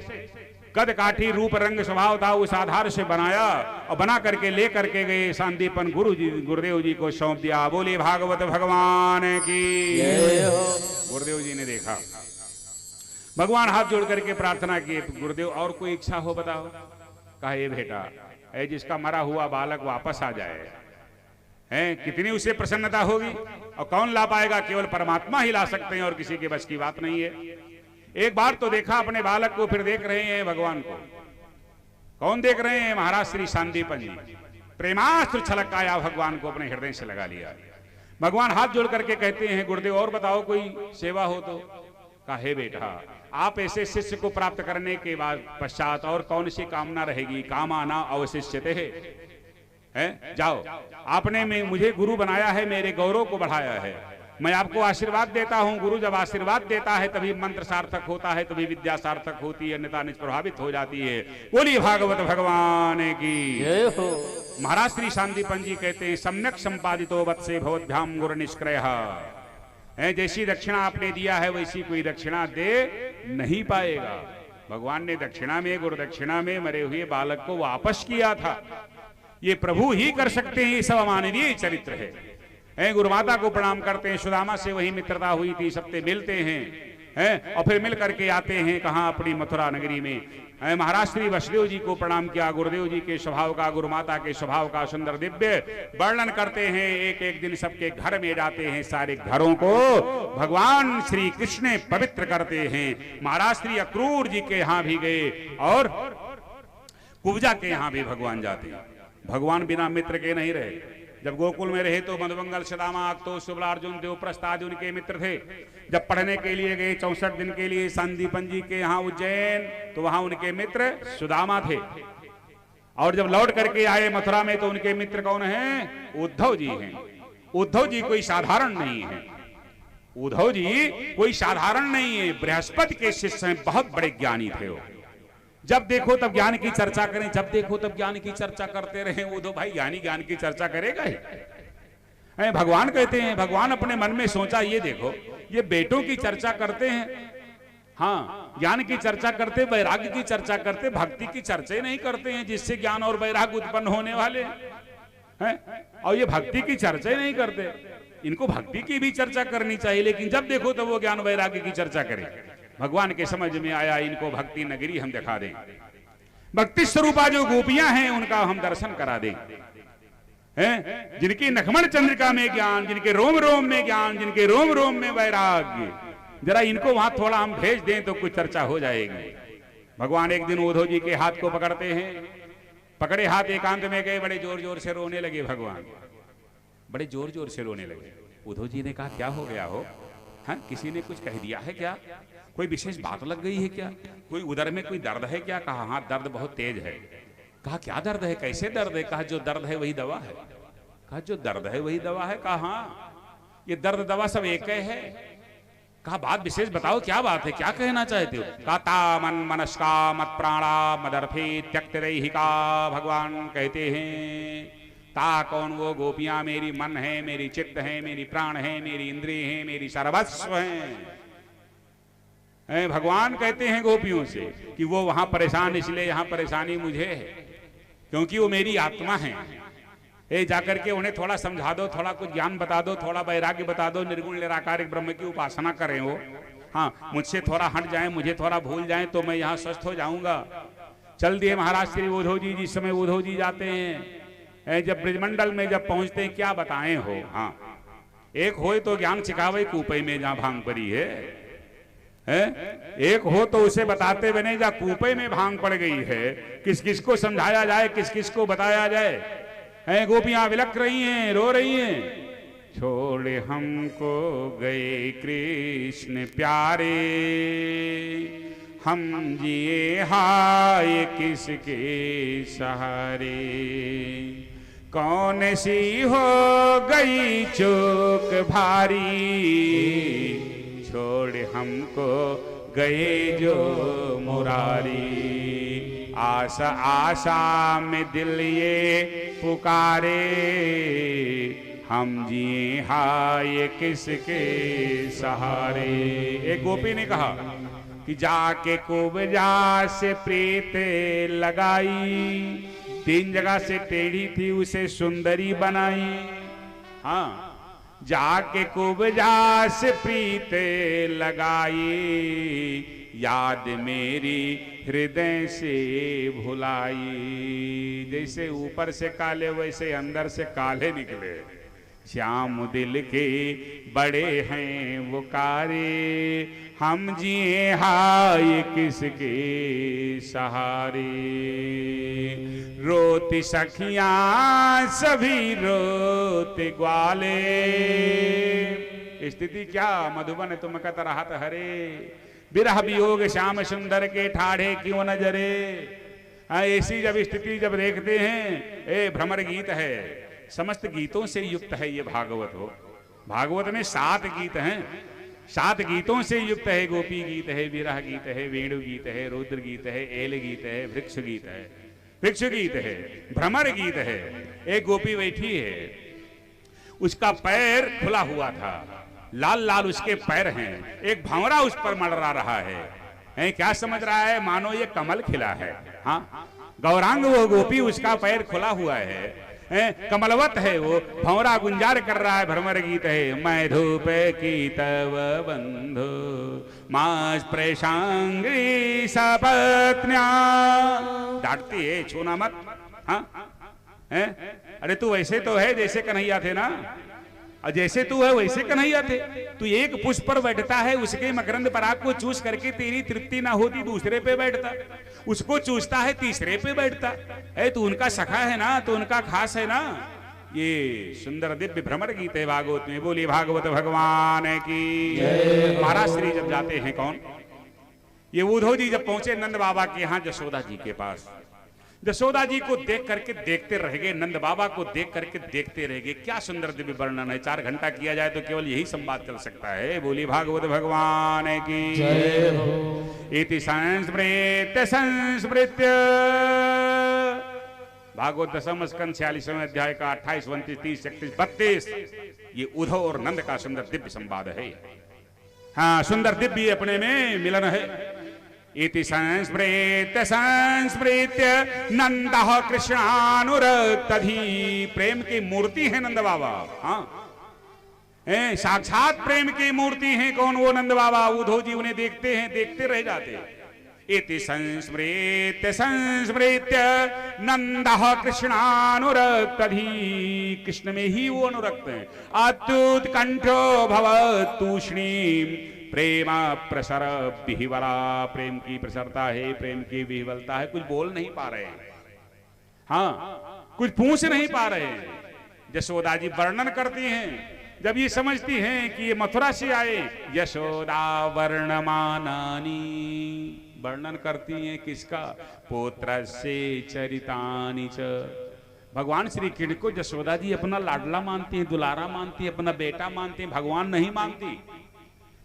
कद काठी रूप रंग स्वभाव था उस आधार से बनाया और बना करके ले करके गए। सांदीपन गुरुदेव जी को सौंप दिया। बोले भागवत भगवान की। गुरुदेव जी ने देखा, भगवान हाथ जोड़ करके प्रार्थना किए, गुरुदेव और कोई इच्छा हो बताओ। कहा ये बेटा है जिसका मरा हुआ बालक वापस आ जाए, हैं कितनी उसे प्रसन्नता होगी। और कौन ला पाएगा? केवल परमात्मा ही ला सकते हैं और किसी के बस की बात नहीं है। एक बार तो देखा अपने बालक को, फिर देख रहे हैं भगवान को। कौन देख रहे हैं? महाराज श्री सांदीपन जी। प्रेमास्त्र छलक आया, भगवान को अपने हृदय से लगा लिया। भगवान हाथ जोड़ करके कहते हैं गुरुदेव और बताओ कोई सेवा हो तो। कहा हे बेटा, आप ऐसे शिष्य को प्राप्त करने के बाद पश्चात और कौन सी कामना रहेगी? कामाना अवशिष्यते है। जाओ, आपने मुझे गुरु बनाया है, मेरे गौरव को बढ़ाया है, मैं आपको आशीर्वाद देता हूं। गुरु जब आशीर्वाद देता है तभी मंत्र सार्थक होता है, तभी विद्या सार्थक होती है, अन्यथा निष्प्रभावित हो जाती है। बोलिए भागवत भगवान की जय हो। महाराज श्री सांदीपन जी कहते हैं सम्यक संपादितो वत्से भवद्भ्याम गुरु निष्क्रय। जैसी दक्षिणा आपने दिया है वैसी कोई दक्षिणा दे नहीं पाएगा। भगवान ने दक्षिणा में, गुरु दक्षिणा में मरे हुए बालक को वापस किया था। ये प्रभु ही कर सकते हैं, ये सब अमानवीय चरित्र है। गुरु माता को प्रणाम करते हैं। सुदामा से वही मित्रता हुई थी, सबसे मिलते हैं और फिर मिल करके आते हैं कहाँ? अपनी मथुरा नगरी में। महाराज श्री वसुदेव जी को प्रणाम किया। गुरुदेव जी के स्वभाव का, गुरु माता के स्वभाव का सुंदर दिव्य वर्णन करते हैं। एक एक दिन सबके घर में जाते हैं, सारे घरों को भगवान श्री कृष्ण पवित्र करते हैं। महाराज श्री अक्रूर जी के यहाँ भी गए और कुब्जा के यहाँ भी भगवान जाते हैं। भगवान बिना मित्र के नहीं रहे। जब गोकुल में रहे तो मधुमंगल, सुदामा, तो शुभलार्जुन, देवप्रस्थ आदि उनके मित्र थे। जब पढ़ने के लिए गए 64 दिन के लिए संदीपन जी के यहाँ उज्जैन, तो वहां उनके मित्र सुदामा थे। और जब लौट करके आए मथुरा में तो उनके मित्र कौन हैं? उद्धव जी हैं। उद्धव जी कोई साधारण नहीं है, उद्धव जी कोई साधारण नहीं है, बृहस्पति के शिष्य हैं, बहुत बड़े ज्ञानी थे वो। जब देखो तब ज्ञान की चर्चा करें, जब देखो तब ज्ञान की चर्चा करते रहे। उद्धव भाई ज्ञानी ज्ञान की चर्चा करेगा ही? भगवान कहते हैं, भगवान अपने मन में सोचा, ये देखो ये बेटों की चर्चा करते हैं, हाँ ज्ञान की चर्चा करते, वैराग्य की चर्चा करते, भक्ति की चर्चा नहीं करते हैं जिससे ज्ञान और वैराग्य उत्पन्न होने वाले हैं। और ये भक्ति की चर्चा नहीं करते, इनको भक्ति की भी चर्चा करनी चाहिए, लेकिन जब देखो तो वो ज्ञान वैराग्य की चर्चा करें। भगवान के समझ में आया इनको भक्ति नगरी हम दिखा दें, भक्ति स्वरूपा जो गोपियां हैं उनका हम दर्शन करा दें, हैं जिनकी नखमण चंद्रिका में ज्ञान, जिनके रोम रोम में ज्ञान, जिनके रोम रोम में वैराग्य, जरा इनको वहां थोड़ा हम भेज दें तो कुछ चर्चा हो जाएगी। भगवान एक दिन उद्धव जी के हाथ को पकड़ते हैं, पकड़े हाथ एकांत में गए, बड़े जोर जोर से रोने लगे। भगवान बड़े जोर जोर से रोने लगे। उद्धव जी ने कहा क्या हो गया हो? हाँ किसी ने कुछ कह दिया है क्या? कोई विशेष बात लग गई है क्या? कोई उधर में कोई दर्द है क्या? कहा हाँ दर्द बहुत तेज है। कहा क्या दर्द है, कैसे दर्द है? कहा जो दर्द है वही दवा है। कहा जो दर्द है वही दवा है? कहा हाँ ये दर्द दवा सब एक है। कहा बात विशेष बताओ, क्या बात है, क्या कहना चाहते हो? कहा ता मन मनस्का मत प्राणा मदर्फे त्यक्त रहिका। भगवान कहते हैं ता कौन? वो गोपियां मेरी मन है, मेरी चित्त है, मेरी प्राण है, मेरी इंद्रिय है, मेरी सर्वस्व है। भगवान कहते हैं गोपियों से कि वो वहां परेशान इसलिए, यहां परेशानी मुझे है क्योंकि वो मेरी आत्मा है। जाकर के उन्हें थोड़ा समझा दो, थोड़ा कुछ ज्ञान बता दो, थोड़ा वैराग्य बता दो, निर्गुण निराकारिक ब्रह्म की उपासना करें वो। हाँ मुझसे थोड़ा हट जाएं, मुझे थोड़ा भूल जाएं तो मैं यहाँ स्वस्थ हो जाऊंगा। चल दिए महाराज श्री उद्धव जी। जिस समय उद्धव जी जाते हैं, जब ब्रजमंडल में जब पहुंचते हैं, क्या बताएं हो। हाँ एक हो तो ज्ञान सिखावे कूपे में जहाँ भांग पड़ी है, एक हो तो उसे बताते बने जा कूपे में भांग पड़ गई है। किस किस को समझाया जाए, किस किस को बताया जाए। गोपियां विलख रही हैं, रो रही हैं। छोड़ हमको गए कृष्ण प्यारे, हम जिए हाय किसके सहारे। कौन सी हो गई चूक भारी, छोड़ हमको गए जो मुरारी। आशा आशा में दिल ये पुकारे, हम जिए हाय किसके सहारे। एक गोपी ने कहा कि जाके कुब्जा से प्रीत लगाई, 3 जगह से टेढ़ी थी उसे सुंदरी बनाई। हाँ जाके कुब्जा से प्रीत लगाई, याद मेरी हृदय से भुलाई। जैसे ऊपर से काले वैसे अंदर से काले निकले। श्याम दिल के बड़े हैं वो कारे, हम जिए हाय किसके सहारे। रोती सखियां सभी रोते ग्वाले। स्थिति क्या मधुबन तुम कत रहत हरे, बिरह वियोग श्याम सुंदर के ठाढ़े क्यों नजरे। ऐसी जब स्थिति जब देखते हैं, ए भ्रमर गीत है, समस्त गीतों से युक्त है ये भागवत हो। भागवत में 7 गीत हैं, 7 गीतों से युक्त है। गोपी गीत है, विरह गीत है, वेणु गीत है, रुद्र गीत है, एल गीत है, वृक्ष गीत है, वृक्ष गीत है, भ्रमर गीत है। एक गोपी बैठी है, उसका पैर खुला हुआ था, लाल लाल उसके पैर हैं, एक भंवरा उस पर मंडरा रहा है। क्या समझ रहा है? मानो ये कमल खिला है। हाँ गौरांग वो गोपी, उसका पैर खुला हुआ है, कमलवत है वो, भंवरा गुंजार कर रहा है, भ्रमर गीत है। मैं धूप की तव बंधु मास प्रेषांगी सपत्न्या। डांटती है, छूना मत। हाँ अरे तू वैसे तो है जैसे कन्हैया थे ना, और जैसे तू है वैसे कन्हैया थे। तू एक पुष्प पर बैठता है, उसके मकरंद पराग को चूस करके तेरी तृप्ति ना होती दूसरे पे बैठता, उसको चूसता है तीसरे पे बैठता है। तू उनका सखा है ना, तो उनका खास है ना। ये सुंदर दिव्य भ्रमर गीत है भागवत में। बोलिए भागवत भगवान की। महाराज श्री जब जाते हैं कौन, ये उद्धव जी जब पहुंचे नंद बाबा के यहाँ यशोदा जी के पास, यशोदा जी को देख करके देखते रह गए, नंद बाबा को देख करके देखते रह गए। क्या सुंदर दिव्य वर्णन है, 4 घंटा किया जाए तो केवल यही संवाद चल सकता है। बोली भागवत भगवान की। इति संस्मृत्य संस्मृत्य, भागवत दशम स्कंद 46वें अध्याय का 28, 29, 30, 31, 32 ये उद्धव और नंद का सुंदर दिव्य संवाद है। हाँ, सुंदर दिव्य अपने में मिलन है। इति संस्मृत्य संस्मृत्य नंदः कृष्णानुरक्तधि, प्रेम की मूर्ति है नंद बाबा। हाँ, साक्षात प्रेम की मूर्ति है कौन, वो नंद बाबा। उद्धव जी उन्हें देखते हैं, देखते रह जाते हैं। इति संस्मृत्य संस्मृत्य नंदः कृष्णानुरक्तधि, कृष्ण में ही वो अनुरक्त है। अत्युत्कंठो भवत् तूष्णीं प्रेम प्रसर विह्वला, प्रेम की प्रसरता है, प्रेम की विह्वलता है। कुछ बोल नहीं पा रहे हैं, हाँ, कुछ पूछ नहीं पा रहे हैं। यशोदा जी वर्णन करती हैं, जब ये समझती हैं कि ये मथुरा से आए। यशोदा वर्णमानानि, वर्णन करती हैं किसका, पुत्र से चरितानि च। भगवान श्री कृष्ण को यशोदा जी अपना लाडला मानती हैं, दुलारा मानती हैं, अपना बेटा मानती हैं, भगवान नहीं मानती।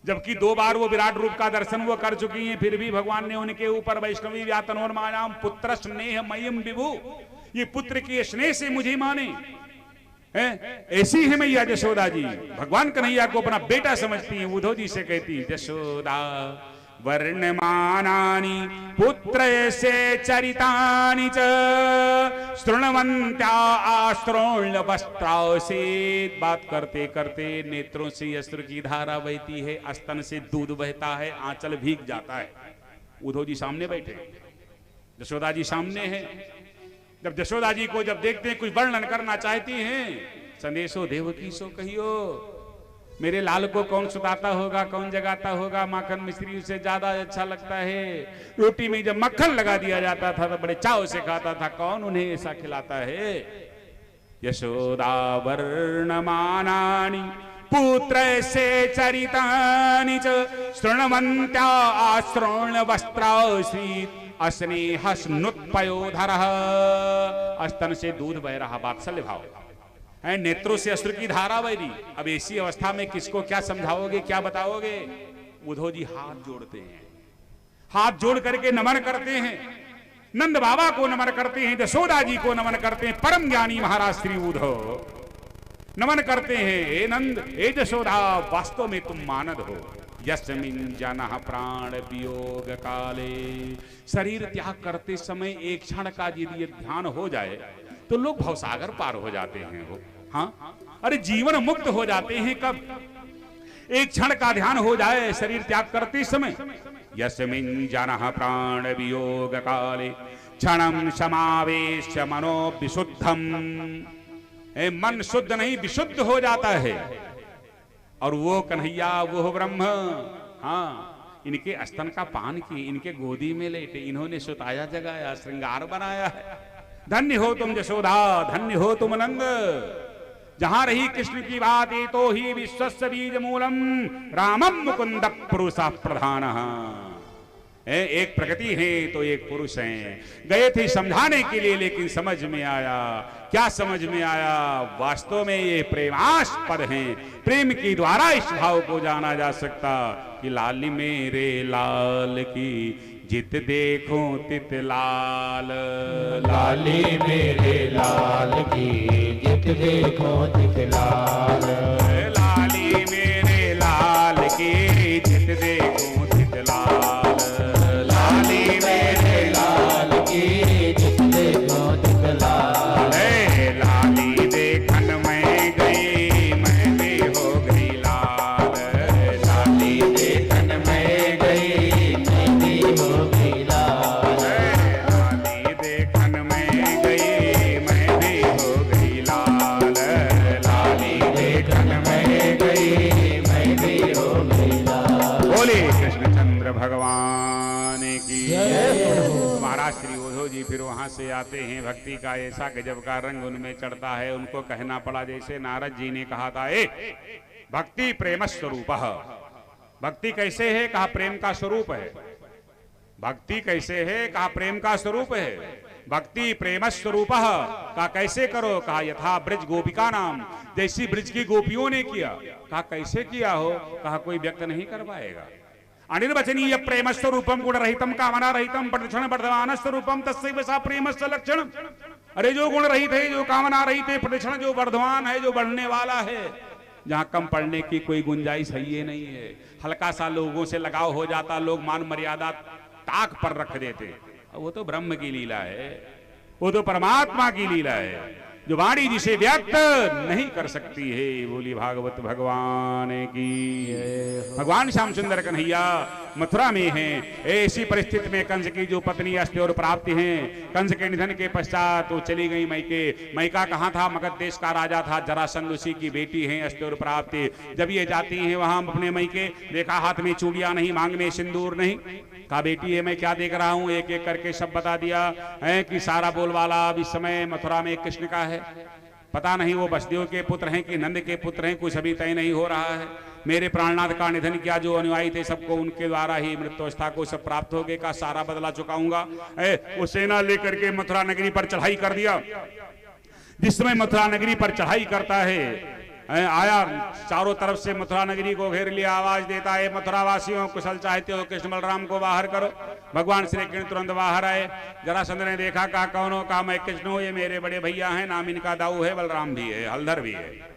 जबकि 2 बार वो विराट रूप का दर्शन वो कर चुकी हैं, फिर भी भगवान ने उनके ऊपर वैष्णवी व्यातनोन्मायाम पुत्र स्नेह मयम विभु, ये पुत्र के स्नेह से मुझे माने। ऐसी है मैया यशोदा जी, भगवान कन्हैया को अपना बेटा समझती हैं। उद्धव जी से कहती हैं, यशोदा वर्णमानानि पुत्र से चरितानि च शृण्वन्त्या आश्रोण्य वस्त्रासे। बात करते करते नेत्रों से अश्रु की धारा बहती है, स्तन से दूध बहता है, आंचल भीग जाता है। उद्धव जी सामने बैठे, यशोदा जी सामने है। जब यशोदा जी को जब देखते हैं, कुछ वर्णन करना चाहती हैं। संदेशो देवकी सो कहियो, मेरे लाल को कौन सुताता होगा, कौन जगाता होगा। माखन मिश्री उसे ज्यादा अच्छा लगता है। रोटी में जब मक्खन लगा दिया जाता था तो बड़े चाव से खाता था, कौन उन्हें ऐसा खिलाता है। यशोदा वर्णमानानि पुत्र से चरितानि च शृण्वन्त्या आश्रोण्य वस्त्रासी अस्नेहस्नुत्पयोधरः, स्तन से दूध बह रहा, वात्सल्य भाव है, नेत्रों से अश्रु की धारा बह रही। अब ऐसी अवस्था में किसको क्या समझाओगे, क्या बताओगे। उद्धव जी हाथ जोड़ते हैं, हाथ जोड़ करके नमन करते हैं, नंद बाबा को नमन करते हैं, यशोदा जी को नमन करते हैं। परम ज्ञानी महाराज श्री उद्धव नमन करते हैं, हे नंद, हे यशोदा, वास्तव में तुम मानद हो। यस्मिन् जनः प्राण वियोग काले, शरीर त्याग करते समय एक क्षण का यदि ध्यान हो जाए तो लोग भवसागर पार हो जाते हैं। वो हाँ, अरे जीवन मुक्त हो जाते हैं कब, एक क्षण का ध्यान हो जाए शरीर त्याग करते समय। यस्मिन् जनः प्राण वियोग काले क्षणं समावेश्य मनो विशुद्धम, मन शुद्ध नहीं विशुद्ध हो जाता है। और वो कन्हैया, वो ब्रह्म, हाँ, इनके स्तन का पान किए, इनके गोदी में लेटे, इन्होंने सुताया जगाया, श्रृंगार बनाया है। धन्य हो तुम यशोदा, धन्य हो तुम नंद। जहां रही कृष्ण की बात, ये तो ही विश्वस्य बीज मूलम रामम मुकुंद पुरुषः प्रधानः। एक प्रकृति है तो एक पुरुष है। गए थे समझाने के लिए, लेकिन समझ में आया। क्या समझ में आया, वास्तव में ये प्रेमास्पद हैं। प्रेम के द्वारा इस भाव को जाना जा सकता कि लाली मेरे लाल की जित देखो तित लाल, लाली मेरे लाल की जित देखो तित लाल, लाली मेरे लाल की जित देखो तित लाल, लाली मेरे लाल की जित देखो तित लाल। लाली देखन मैं गई, मैं भी हो गई लाल, लाली देखन मैं गई, मैं भी हो गई लाल, लाली देखन मैं गई, मैं भी हो गई लाल, लाली देखन मैं गई, मैं भी हो गई लाल। बोले कृष्णचंद्र भगवान की। महाराज श्री ओझो जी फिर वहां से आते हैं, भक्ति का ऐसा गजब का रंग उनमें चढ़ता है, उनको कहना पड़ा जैसे नारद जी ने कहा था, भक्ति प्रेम स्वरूप। भक्ति कैसे है? कहा प्रेम का स्वरूप है। भक्ति कैसे है? कहा प्रेम का स्वरूप है। भक्ति प्रेम स्वरूप कहा कैसे करो? कहा यथा ब्रज गोपिका नाम, जैसी ब्रज की गोपियों ने किया। कहा कैसे किया हो? कहा कोई व्यक्त नहीं कर पाएगा। अनिर्वचनीय प्रेम स्वरूपम गुण रहितम कामना रहितम प्रदक्षिण वर्धमान स्वरूपम तस्सैव सा प्रेम लक्षण। अरे जो गुण रहित है, जो कामना रहित है, प्रदक्षिण जो वर्धमान है, जो बढ़ने वाला है, जहां कम पढ़ने की कोई गुंजाइश है ये नहीं है। हल्का सा लोगों से लगाव हो जाता, लोग मान मर्यादा ताक पर रख देते। वो तो ब्रह्म की लीला है, वो तो परमात्मा की लीला है, जो वाणी जिसे व्यक्त नहीं कर सकती है। बोली भागवत भगवान की। भगवान श्याम सुंदर कन्हैया मथुरा में हैं। ऐसी परिस्थिति में कंस की जो पत्नी अस्ति और प्राप्ति हैं, कंस के निधन के पश्चात वो चली गई मैके। मैका कहाँ था? मगध देश का राजा था जरासंध, उसी की बेटी है अस्ति और प्राप्ति। जब ये जाती हैं वहां अपने मैके, देखा हाथ में चूड़ियां नहीं, मांग में सिंदूर नहीं। कहा बेटी है मैं क्या देख रहा हूं? एक एक करके सब बता दिया है कि सारा बोलवाला अब इस समय मथुरा में कृष्ण का है। पता नहीं वो बसदेव के पुत्र हैं कि नंद के पुत्र हैं, कुछ अभी तय नहीं हो रहा है। मेरे प्राणनाथ का निधन किया, जो अनुयायी थे सबको उनके द्वारा ही मृत्युवस्था को सब प्राप्त हो गए। का सारा बदला चुकाऊंगा। वो सेना लेकर के मथुरा नगरी पर चढ़ाई कर दिया। जिस समय मथुरा नगरी पर चढ़ाई करता है, आया चारों तरफ से मथुरा नगरी को घेर लिया, आवाज देता है मथुरा वासियों कुशल चाहते हो कृष्ण बलराम को बाहर करो। भगवान श्री कृष्ण तुरंत बाहर आए। जरासंध ने देखा, कहा कौन हो? कहा मैं कृष्ण हूं, ये मेरे बड़े भैया हैं, नाम इनका दाऊ है, बलराम भी है, हलधर भी है।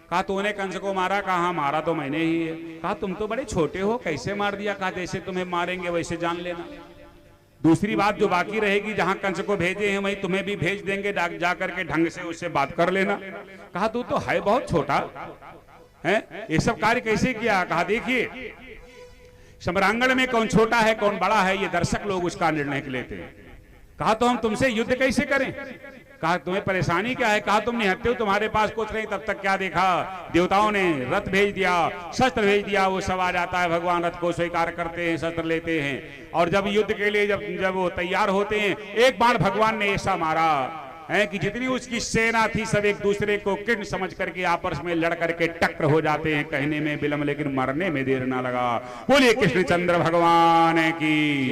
कहा तूने कंस को मारा? कहा मारा तो मैंने ही है। कहा तुम तो बड़े छोटे हो, कैसे मार दिया? कहा जैसे तुम्हें मारेंगे वैसे जान लेना। दूसरी बात जो बाकी रहेगी, जहां कंस को भेजे हैं वहीं तुम्हें भी भेज देंगे, जाकर के ढंग से उससे बात कर लेना। कहा तू तो है बहुत छोटा है, ये सब कार्य कैसे किया? कहा देखिए सम्रांगण में कौन छोटा है कौन बड़ा है, ये दर्शक लोग उसका निर्णय लेते हैं। कहा तो हम तुमसे युद्ध कैसे करें? कहा तुम्हें परेशानी क्या है? कहा तुम निहत्ते हो, तुम्हारे पास कुछ नहीं, तब तक क्या देखा? देवताओं ने रथ भेज दिया, शस्त्र भेज दिया, वो सब आ जाता है। भगवान रथ को स्वीकार करते हैं, शस्त्र लेते हैं, और जब युद्ध के लिए जब वो तैयार होते हैं, एक बार भगवान ने ऐसा मारा है कि जितनी उसकी सेना थी सब एक दूसरे को कृष्ण समझ करके आपस में लड़ करके टक्कर हो जाते हैं। कहने में विलंब लेकिन मरने में देर ना लगा। बोलिए कृष्णचंद्र भगवान की।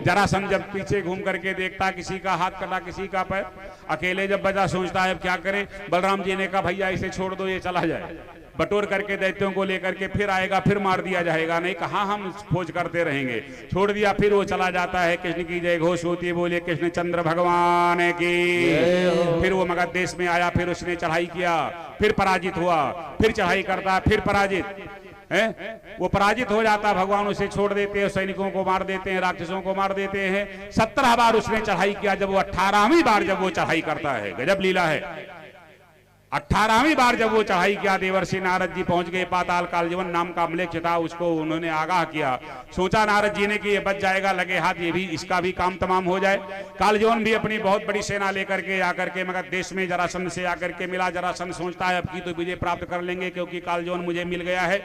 जरासंध जब पीछे घूम करके देखता, किसी का हाथ कटा, किसी का पैर, अकेले जब बजा सोचता है अब क्या करें। बलराम जी ने कहा भैया इसे छोड़ दो, ये चला जाए, बटोर करके दैत्यों को लेकर के फिर आएगा, फिर मार दिया जाएगा। नहीं कहा हम खोज करते रहेंगे। छोड़ दिया, फिर वो चला जाता है। कृष्ण की जय घोष होती है। बोलिए कृष्णचंद्र भगवान की। फिर वो मगध देश में आया, फिर उसने चढ़ाई किया, फिर पराजित हुआ, फिर चढ़ाई करता, फिर पराजित है। वो पराजित हो जाता, भगवान उसे छोड़ देते हैं, सैनिकों को मार देते हैं, राक्षसों को मार देते हैं। 17 बार उसने चढ़ाई किया। जब वो 18वीं बार जब वो चढ़ाई करता है, गजब लीला है। 18वीं बार जब वो चढ़ाई किया, देवर्षि नारद जी पहुंच गए। पाताल कालजीवन नाम का अम्लेच्छ था, उसको उन्होंने आगाह किया। सोचा नारद जी ने कि ये बच जाएगा, लगे हाथ ये भी, इसका भी काम तमाम हो जाए। कालजीवन भी अपनी बहुत बड़ी सेना लेकर के आकर के मगध देश में जरासंध से आकर के मिला। जरासंध सोचता है अब की तो विजय प्राप्त कर लेंगे, क्योंकि कालजीवन मुझे मिल गया है।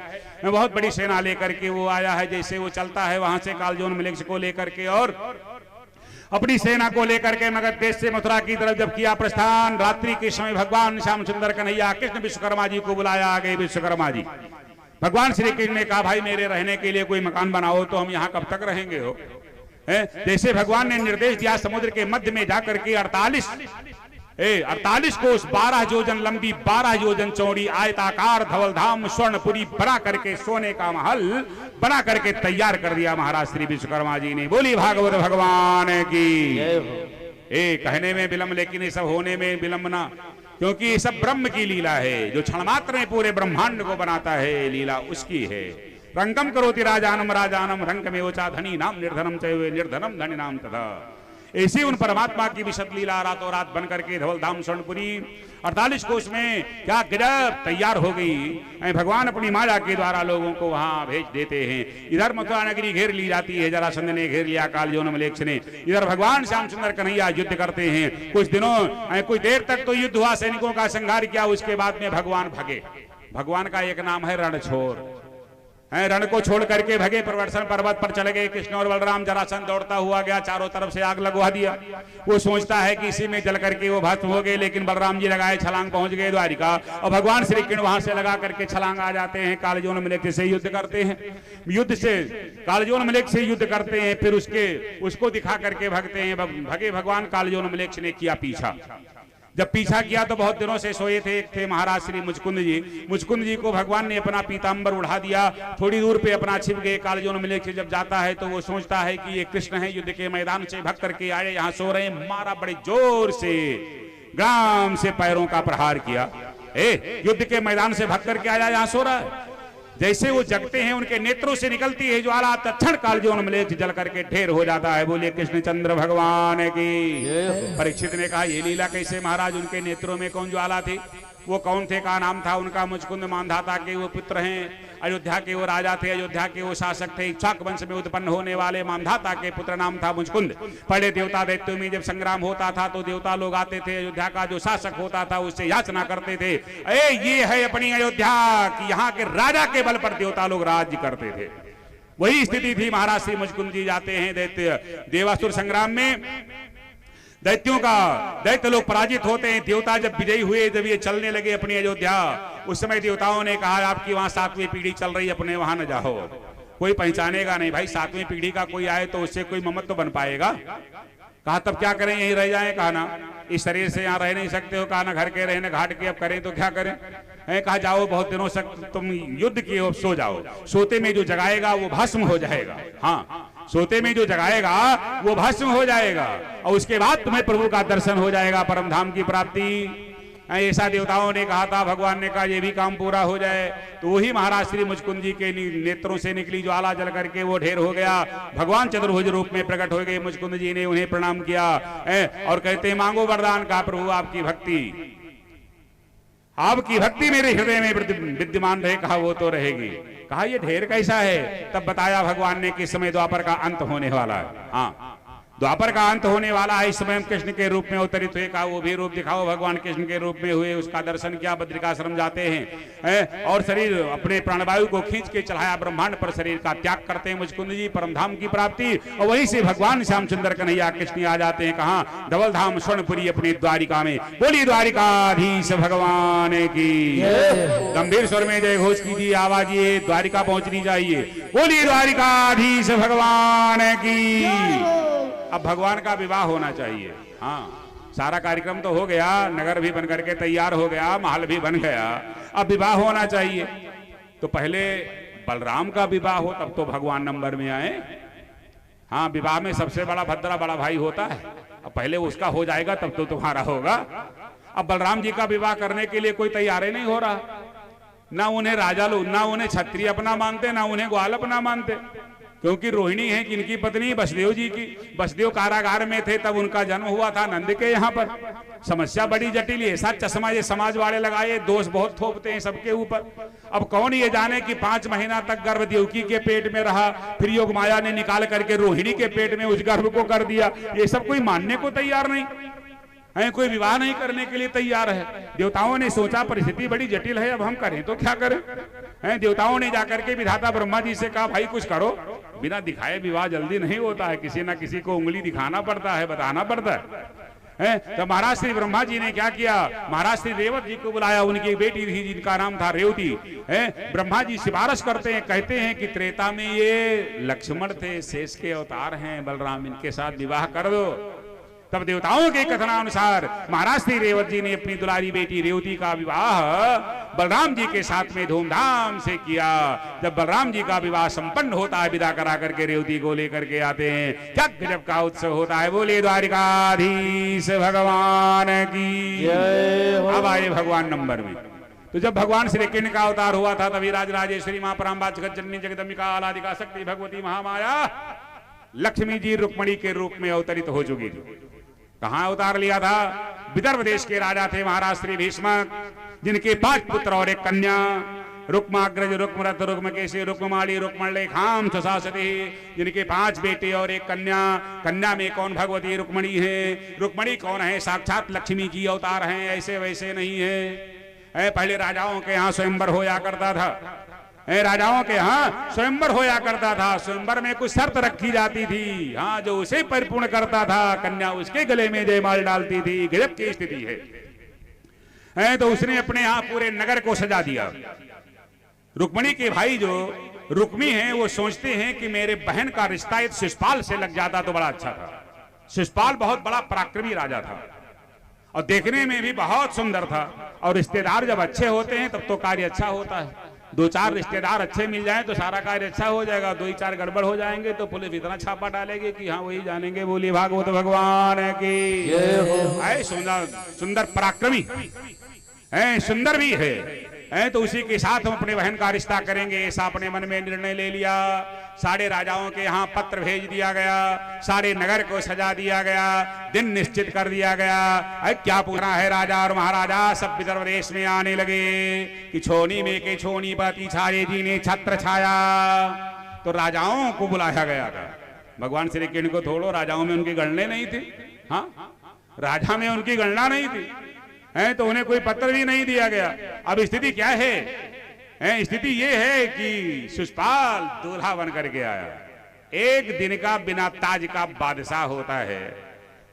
मैं बहुत बड़ी सेना लेकर के वो आया है। जैसे वो चलता है वहां से कालजीवन अम्लेच्छ को लेकर के और अपनी सेना को लेकर के मगध देश से मथुरा की तरफ जब किया प्रस्थान, रात्रि के समय भगवान श्याम सुंदर कन्हैया कृष्ण विश्वकर्मा जी को बुलाया। आ गए विश्वकर्मा जी। भगवान श्री कृष्ण ने कहा भाई मेरे रहने के लिए कोई मकान बनाओ। तो हम यहाँ कब तक रहेंगे हो? जैसे भगवान ने निर्देश दिया, समुद्र के मध्य में जाकर के 48 कोस 12 योजन लंबी 12 योजन चौड़ी आयताकार धवलधाम स्वर्णपुरी बना करके सोने का महल बना करके तैयार कर दिया महाराज श्री विश्वकर्मा जी ने। बोली भागवत भगवान की। कहने में विलंब लेकिन ये सब होने में विलंब ना, क्योंकि ये सब ब्रह्म की लीला है। जो क्षण मात्र में पूरे ब्रह्मांड को बनाता है, लीला उसकी है। रंगम करोति राजानम राजानम रंगमेवचा धनी नाम निर्धनम चैव निर्धनम धनी नाम तथा। ऐसी उन परमात्मा की विशद लीला रातों रात बन करके धवलधाम स्वर्णपुरी 48 कोष में क्या गजब तैयार हो गई। भगवान अपनी माया के द्वारा लोगों को वहां भेज देते हैं। इधर मथुरा नगरी घेर ली जाती है, जरासंध ने घेर लिया, कालजोन अम्लेच्छ ने। इधर भगवान श्याम सुंदर कन्हैया युद्ध करते हैं। कुछ दिनों कुछ देर तक तो युद्ध हुआ, सैनिकों का संहार किया। उसके बाद में भगवान भगे। भगवान का एक नाम है रणछोर। रण को छोड़ करके भगे, प्रवर्तन पर्वत पर चले गए कृष्ण और बलराम। जरासंध दौड़ता हुआ गया, चारों तरफ से आग लगवा दिया। वो सोचता है कि इसी में जल करके वो भस्म हो गए, लेकिन बलराम जी लगाए छलांग पहुंच गए द्वारिका, और भगवान श्री कृष्ण वहां से लगा करके छलांग आ जाते हैं। कालजोन मलेक्ष से युद्ध करते हैं, युद्ध से कालजोन मलेक्ष से युद्ध करते हैं, फिर उसको दिखा करके भगते हैं। भगे भगवान, कालजोन मलेक्ष ने किया पीछा। जब पीछा किया तो बहुत दिनों से सोए थे। एक थे महाराज श्री मुचकुंद जी, मुचकुंद जी को भगवान ने अपना पीतांबर उड़ा दिया, थोड़ी दूर पे अपना छिप गए। कालजोन मलेक्ष जब जाता है तो वो सोचता है कि ये कृष्ण है, युद्ध के मैदान से भग करके आए, यहाँ सो रहे हैं। मारा, बड़े जोर से ग्राम से पैरों का प्रहार किया। युद्ध के मैदान से भग करके आया, यहाँ सो रहा है। जैसे वो जगते हैं, उनके नेत्रों से निकलती है ज्वाला, तत्क्षण कालजोन मलेक्ष जल करके ढेर हो जाता है। बोलिए कृष्णचंद्र भगवान की। परीक्षित ने कहा, ये लीला कैसे महाराज? उनके नेत्रों में कौन ज्वाला थी? वो कौन थे? का नाम था उनका? मुचकुंद मानधाता के वो पुत्र हैं, अयोध्या के वो राजा थे, अयोध्या के वो शासक थे। इक्ष्वाक वंश में उत्पन्न होने वाले मानधाता के पुत्र नाम था मुचकुंद। पहले देवता दैत्यों में जब संग्राम होता था तो देवता लोग आते थे, अयोध्या का जो शासक होता था उससे याचना करते थे, ये है अपनी अयोध्या की, यहाँ के राजा के बल पर देवता लोग राज्य करते थे। वही स्थिति थी। महाराज श्री मुचकुंद जी जाते हैं दैत्य देवासुर संग्राम में, दैत्य लोग पराजित होते हैं। देवता जब विजयी हुए, जब ये चलने लगे अपनी अयोध्या, उस समय देवताओं ने कहा, आपकी वहां 7वीं पीढ़ी चल रही है, अपने वहां न जाओ, कोई पहचानेगा नहीं। भाई 7वीं पीढ़ी का कोई आए तो उससे कोई ममत्व तो बन पाएगा? कहा तब क्या करें, यहीं रह जाएं? कहा ना, इस शरीर से यहाँ रह नहीं सकते हो। कहा ना, घर के रहने घाट के, अब करें तो क्या करें? कहा जाओ, बहुत दिनों से तुम युद्ध किए हो, सो जाओ। सोते में जो जगाएगा वो भस्म हो जाएगा। हाँ, सोते में जो जगाएगा वो भस्म हो जाएगा, और उसके बाद तुम्हें प्रभु का दर्शन हो जाएगा, परम धाम की प्राप्ति। ऐसा देवताओं ने कहा था। भगवान ने कहा ये भी काम पूरा हो जाए। तो वही महाराज श्री मुचकुंद जी के नेत्रों से निकली ज्वाला जल करके वो ढेर हो गया। भगवान चतुर्भुज रूप में प्रकट हो गए। मुचकुंद जी ने उन्हें प्रणाम किया और कहते, मांगो वरदान। का प्रभु आपकी भक्ति मेरे हृदय में विद्यमान रहे। कहा वो तो रहेगी। कहा ये ढेर कैसा है? तब बताया भगवान ने कि समय द्वापर का अंत होने वाला है। हाँ, द्वापर का अंत होने वाला है। इस समय हम कृष्ण के रूप में अवतरित हुए। कहा वो भी रूप दिखाओ। भगवान कृष्ण के रूप में हुए, उसका दर्शन किया। बद्रिकाश्रम जाते हैं और शरीर अपने प्राणवायु को खींच के चढ़ाया, ब्रह्मांड पर शरीर का त्याग करते हैं मुचकुंद जी, परमधाम की प्राप्ति। और वहीं से भगवान श्यामचंद्र कन्हैया कृष्ण आ जाते हैं। कहा धवल धाम स्वर्णपुरी अपनी द्वारिका में। बोली द्वारिकाधीश भगवान की। गंभीर स्वर में जय घोष कीजिए, आवाज ये द्वारिका पहुंचनी चाहिए। बोली द्वारिकाधीश भगवान की। अब भगवान का विवाह होना चाहिए। हाँ, सारा कार्यक्रम तो हो गया, नगर भी बन करके तैयार हो गया, महल भी बन गया, अब विवाह होना चाहिए। तो पहले बलराम का विवाह हो तब तो भगवान नंबर में आए। हाँ, विवाह में सबसे बड़ा भद्रा बड़ा भाई होता है। अब पहले उसका हो जाएगा तब तो तुम्हारा होगा। अब बलराम जी का विवाह करने के लिए कोई तैयार ही नहीं हो रहा। ना उन्हें राजा लोग, ना उन्हें क्षत्रिय अपना मानते, ना उन्हें ग्वाल अपना मानते, क्योंकि रोहिणी है जिनकी पत्नी वसुदेव जी की। वसुदेव कारागार में थे तब उनका जन्म हुआ था नंद के यहाँ पर। समस्या बड़ी जटिल है। ऐसा चश्मा ये समाज वाले लगाए, दोष बहुत थोपते हैं सबके ऊपर। अब कौन ये जाने कि 5 महीना तक गर्भ देवकी के पेट में रहा, फिर योग माया ने निकाल करके रोहिणी के पेट में उस गर्भ को कर दिया। ये सब कोई मानने को तैयार नहीं है, कोई विवाह नहीं करने के लिए तैयार है। देवताओं ने सोचा परिस्थिति बड़ी जटिल है, अब हम करें तो क्या करें। देवताओं ने जाकर के विधाता ब्रह्मा जी से कहा, भाई कुछ करो। बिना दिखाए विवाह जल्दी नहीं होता है, किसी ना किसी को उंगली दिखाना पड़ता है, बताना पड़ता है। तो महाराज श्री ब्रह्मा जी ने क्या किया, महाराज श्री रेवत जी को बुलाया। उनकी बेटी थी जिनका नाम था रेवती। ब्रह्मा जी सिफारिश करते हैं, कहते हैं कि त्रेता में ये लक्ष्मण थे, शेष के अवतार हैं बलराम, इनके साथ विवाह कर दो। तब देवताओं के कथनानुसार महाराज श्री रेवत जी ने अपनी दुलारी बेटी रेवती का विवाह बलराम जी के साथ में धूमधाम से किया। जब बलराम जी का विवाह संपन्न होता है, विदा करा करके रेवती को लेकर के आते हैं। क्या गजब का उत्सव होता है। बोले द्वारिकाधीश भगवान की। अब आए भगवान नंबर में। तो जब भगवान श्री कृष्ण का अवतार हुआ था, तभी राजराजेश्वरी मां पराम्बा जगत जननी जगदम्बिका आलादिका शक्ति भगवती महामाया लक्ष्मी जी रुक्मणी के रूप में अवतरित हो चुकी थी। कहां अवतार लिया था? विदर्भ देश के राजा थे महाराज श्री भीष्म, जिनके 5 पुत्र और 1 कन्या। रुक्माग्रज, रुक्मरथ, रुक्मकेशी, रुक्ममाली, रुक्मलेखाम सुशासती, जिनके 5 बेटे और 1 कन्या। कन्या में कौन? भगवती रुक्मणी है। रुक्मणी कौन है? साक्षात लक्ष्मी जी अवतार हैं, ऐसे वैसे नहीं है। पहले राजाओं के यहाँ स्वयंवर होया करता था। राजाओं के यहाँ स्वयंवर होया करता था, स्वयंवर में कुछ शर्त रखी जाती थी, हाँ, जो उसे परिपूर्ण करता था कन्या उसके गले में जयमाल डालती थी। गजब की स्थिति है। तो उसने अपने यहाँ पूरे नगर को सजा दिया। रुक्मिणी के भाई जो रुक्मी हैं वो सोचते हैं कि मेरे बहन का रिश्ता इस शिशुपाल से लग जाता तो बड़ा अच्छा था। शिशुपाल बहुत बड़ा पराक्रमी राजा था और देखने में भी बहुत सुंदर था, और रिश्तेदार जब अच्छे होते हैं तब तो कार्य अच्छा होता है। 2-4 रिश्तेदार अच्छे मिल जाएं तो सारा कार्य अच्छा हो जाएगा। 2-4 गड़बड़ हो जाएंगे तो पुलिस इतना छापा डालेगी कि हाँ वही जानेंगे। बोलिए भागवत भगवान की जय हो। सुंदर सुंदर पराक्रमी है, सुंदर भी है, तो उसी के साथ हम अपने बहन का रिश्ता करेंगे, ऐसा अपने मन में निर्णय ले लिया। सारे राजाओं के यहाँ पत्र भेज दिया गया, सारे नगर को सजा दिया गया, दिन निश्चित कर दिया गया। क्या पूछना है, राजा और महाराजा सब विदर्भ देश में आने लगे कि छोनी में के छोनी पति छाये जी ने छत्र छाया। तो राजाओं को बुलाया गया था। भगवान श्री कृष्ण को थोड़ो राजाओं में उनकी गणना नहीं थी, हाँ, राजा में उनकी गणना नहीं थी, तो उन्हें कोई पत्र भी नहीं दिया गया। अब स्थिति क्या है? स्थिति ये है कि शिशुपाल दूल्हा बन करके आया। एक दिन का बिना ताज का बादशाह होता है।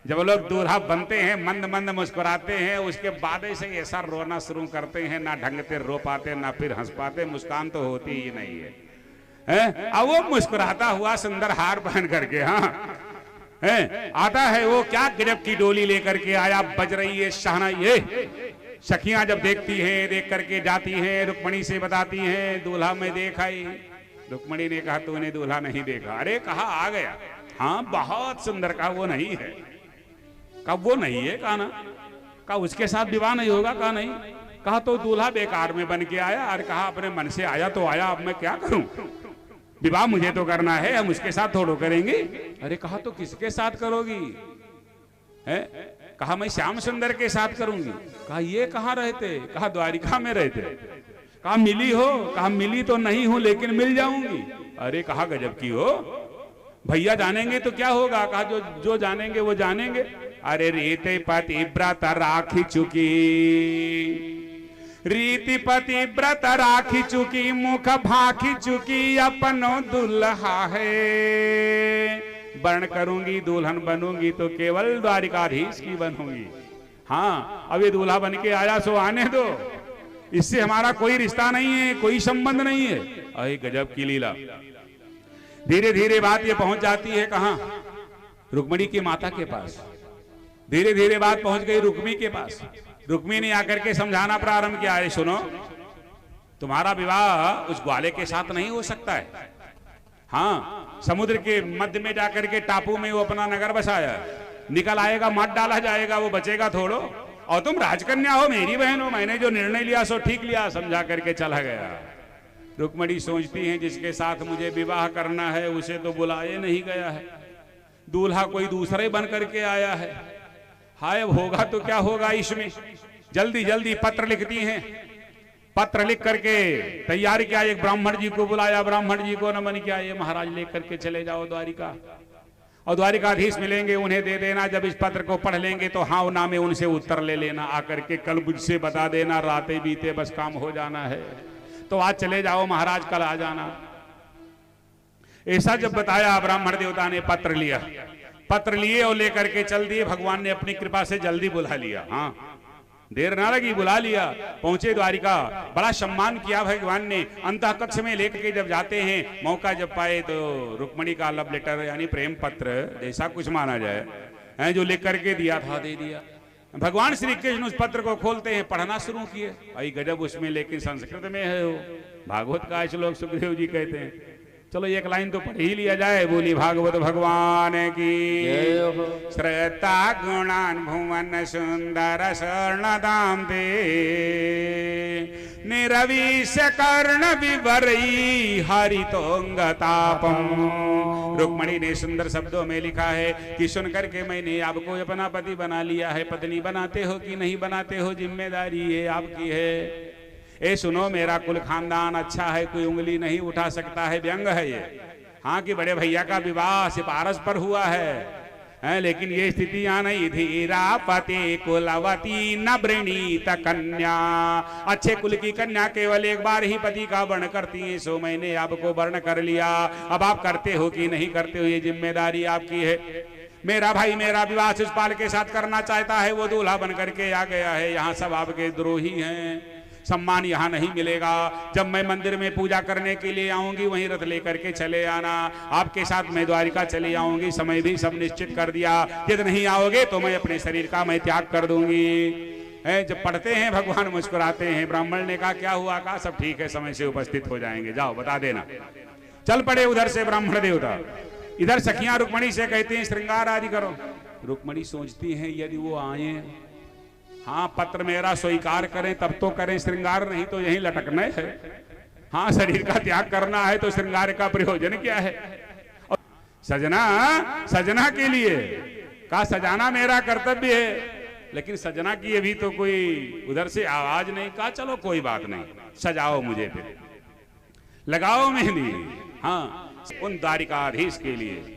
जब लोग दूल्हा बनते हैं मंद मंद मुस्कुराते हैं, उसके बाद से ऐसा रोना शुरू करते हैं, ना ढंग से रो पाते ना फिर हंस पाते, मुस्कान तो होती ही नहीं है। अब वो मुस्कुराता हुआ सुंदर हार पहन करके, हाँ, आता है वो क्या गजब की डोली लेकर के आया, बज रही है शहनाई। ये सखियां जब देखती हैं, देख करके जाती हैं, रुक्मिणी से बताती हैं दूल्हा मैं देखा ही। रुक्मिणी ने कहा तूने दूल्हा नहीं देखा? अरे कहा आ गया, हाँ बहुत सुंदर। कहा वो नहीं है। कहा वो नहीं है? कहा ना। कहा उसके साथ विवाह नहीं होगा? कहा नहीं। कहा तो दूल्हा बेकार में बन के आया। अरे कहा अपने मन से आया तो आया, अब मैं क्या करूं, विवाह मुझे तो करना है, हम उसके साथ थोड़ो करेंगे। अरे कहा तो किसके साथ करोगी? है? कहा मैं श्याम सुंदर के साथ करूंगी। कहा ये कहाँ रहते? कहा द्वारिका में रहते। कहा मिली हो? कहा मिली तो नहीं हूं लेकिन मिल जाऊंगी। अरे कहा गजब की हो, भैया जानेंगे तो क्या होगा? कहा जो जानेंगे वो जानेंगे। अरे रीते पतिव्रत राखी चुकी, रीति पतिव्रत राखी चुकी, मुख भाखी चुकी, अपनो दुल्हा है। वर्ण करूंगी दुल्हन बनूंगी तो केवल द्वारिकाधीश की बनूंगी। हाँ अब ये दूल्हा बन के आया सो आने दो, इससे हमारा कोई रिश्ता नहीं है, कोई संबंध नहीं है। अरे गजब की लीला। धीरे धीरे बात ये पहुंच जाती है कहां? रुक्मिणी की माता के पास। धीरे धीरे बात पहुंच गई रुक्मी के पास। रुक्मी ने आकर के समझाना प्रारंभ किया, अरे सुनो, तुम्हारा विवाह उस ग्वाले के साथ नहीं हो सकता है। हाँ समुद्र के मध्य में जाकर के टापू में वो अपना नगर बसाया, निकल आएगा मत डाला जाएगा, वो बचेगा थोड़ो। और तुम राजकन्या हो, मेरी बहन हो, मैंने जो निर्णय लिया सो ठीक लिया, समझा करके चला गया। रुक्मिणी सोचती हैं जिसके साथ मुझे विवाह करना है उसे तो बुलाए नहीं गया है, दूल्हा कोई दूसरा ही बन करके आया है। हाय अब होगा तो क्या होगा इसमें। जल्दी जल्दी पत्र लिखती हैं। पत्र लिख करके तैयार किया, एक ब्राह्मण जी को बुलाया, ब्राह्मण जी को नमन किया, ये महाराज लेकर के चले जाओ द्वारिका, और द्वारिकाधीश मिलेंगे उन्हें दे देना। जब इस पत्र को पढ़ लेंगे तो हाँ ना में उनसे उत्तर ले लेना, आकर के कल मुझसे बता देना, रातें बीते बस काम हो जाना है। तो आज चले जाओ महाराज, कल आ जाना। ऐसा जब बताया ब्राह्मण देवता ने पत्र लिया, पत्र लिए और लेकर के चल दिए। भगवान ने अपनी कृपा से जल्दी बुला लिया, हाँ देर ना लगी, बुला लिया। पहुंचे द्वारिका, बड़ा सम्मान किया भगवान ने। अंतः कक्ष में लेकर के जब जाते हैं, मौका जब पाए तो रुक्मिणी का लव लेटर यानी प्रेम पत्र जैसा कुछ माना जाए है जो लिख करके दिया था दे दिया। भगवान श्री कृष्ण उस पत्र को खोलते हैं, पढ़ना शुरू किए। आई गजब उसमें, लेकिन संस्कृत में है वो, भागवत का श्लोक सुखदेव जी कहते हैं। चलो एक लाइन तो पढ़ ही लिया जाए। बोली भागवत भगवान की। श्रद्धा गुणान भुवन सुंदर स्वर्णदाम दे, निरविश कर्ण विवरई हरितोंगतापम। रुक्मिणी ने सुंदर शब्दों में लिखा है कि सुन करके मैंने आपको अपना पति बना लिया है। पत्नी बनाते हो कि नहीं बनाते हो, जिम्मेदारी ये आपकी है। ए सुनो, मेरा कुल खानदान अच्छा है, कोई उंगली नहीं उठा सकता है, व्यंग है ये। हाँ कि बड़े भैया का विवाह सिफारिश पर हुआ है, लेकिन ये स्थितियां नहीं थी। रापते कुलवती न वृणीत कन्या, अच्छे कुल की कन्या केवल एक बार ही पति का वर्ण करती है। सो मैंने आपको वर्ण कर लिया, अब आप करते हो कि नहीं करते हो ये जिम्मेदारी आपकी है। मेरा भाई मेरा विवाह शिषपाल के साथ करना चाहता है, वो दूल्हा बन करके आ गया है। यहाँ सब आपके द्रोही हैं, सम्मान यहाँ नहीं मिलेगा। जब मैं मंदिर में पूजा करने के लिए आऊंगी वहीं रथ लेकर के चले आना, आपके साथ मैं द्वारिका चली आऊंगी। समय भी सब निश्चित कर दिया, यदि नहीं आओगे तो मैं अपने शरीर का मैं त्याग कर दूंगी। जब पढ़ते हैं भगवान मुस्कुराते हैं। ब्राह्मण ने कहा क्या हुआ? कहा सब ठीक है, समय से उपस्थित हो जाएंगे, जाओ बता देना। चल पड़े उधर से ब्राह्मण देवता। इधर सखियां रुक्मणी से कहती हैं श्रृंगार आदि करो। रुक्मणी सोचती हैं यदि वो आए, हाँ पत्र मेरा स्वीकार करें तब तो करें श्रृंगार, नहीं तो यहीं लटकना है। हाँ शरीर का त्याग करना है तो श्रृंगार का प्रयोजन क्या है? और सजना सजना के लिए कहा सजाना मेरा कर्तव्य है, लेकिन सजना की अभी तो कोई उधर से आवाज नहीं। कहा चलो कोई बात नहीं, सजाओ मुझे, फिर लगाओ मेहंदी। हाँ उन द्वारिकाधीश के लिए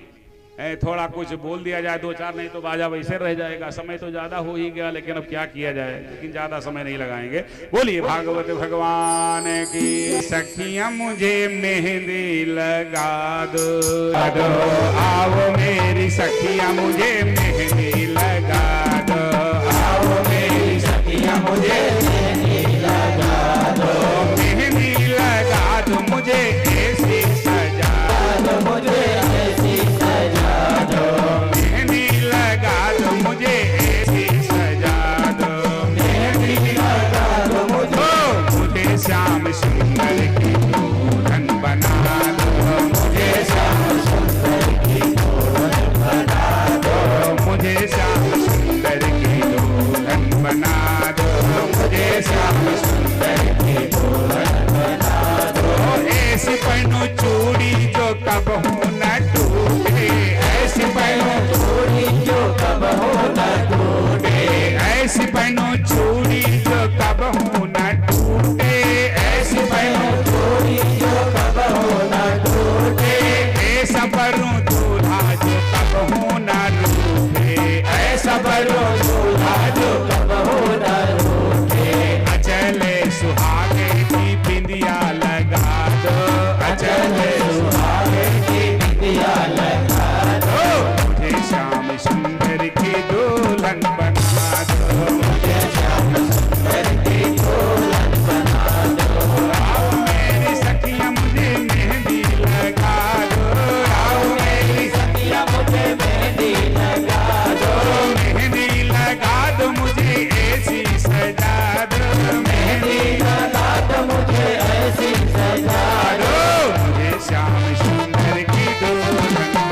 थोड़ा कुछ बोल दिया जाए, दो चार, नहीं तो बाजा वैसे रह जाएगा। समय तो ज्यादा हो ही गया, लेकिन अब क्या किया जाए, लेकिन ज्यादा समय नहीं लगाएंगे। बोलिए भागवत भगवान की। सखियां मुझे मेहंदी लगा दो, आओ मेरी सखियां मुझे मेहंदी लगा दो, आओ मेरी सखियां मुझे मेहंदी लगा दो, मेहंदी लगा दो मुझे ऐसी सजा दो, मुझे ऐसी सजा दो, मेहंदी लगा दो मुझे ऐसी सजा दो, मेहंदी लगा दो मुझे श्याम सुंदर की दुल्हन बना दो, मुझे श्याम सुंदर की दुल्हन बना दो, मुझे श्याम सुंदर की दुल्हन बना दो, मुझे श्याम सुंदर की दुल्हन बना दो। ऐसी पहनो चूड़ी जो कबहू न टूटे, ऐसी पहनो चूड़ी जो कबहू न टूटे, ऐसी पहनो चूड़ी जो कबहू न टूटे, ऐसी पहनो चूड़ी जो कबहू न टूटे, ऐसा बरूं दूल्हा जो कबहू न रूठे, ऐसा बरूं दूल्हा जो कबहू न रूठे। अचले सुहागे की बिंदिया लगा दो, अचले सुहागे की बिंदिया लगा दो, मुझे श्याम सुंदर की दुल्हन बना दो, मुझे श्याम सुंदर की दुल्हन बना दो। आओ मेरी सखियां मुझे मेहंदी लगा दो, आओ मेरी सखियां मुझे मेहंदी लगा दो, मेहंदी लगा दो मुझे ऐसी सजा दो, मेहंदी लगा दो मुझे ऐसी सजा दो, मुझे श्याम सुंदर की दुल्हन बना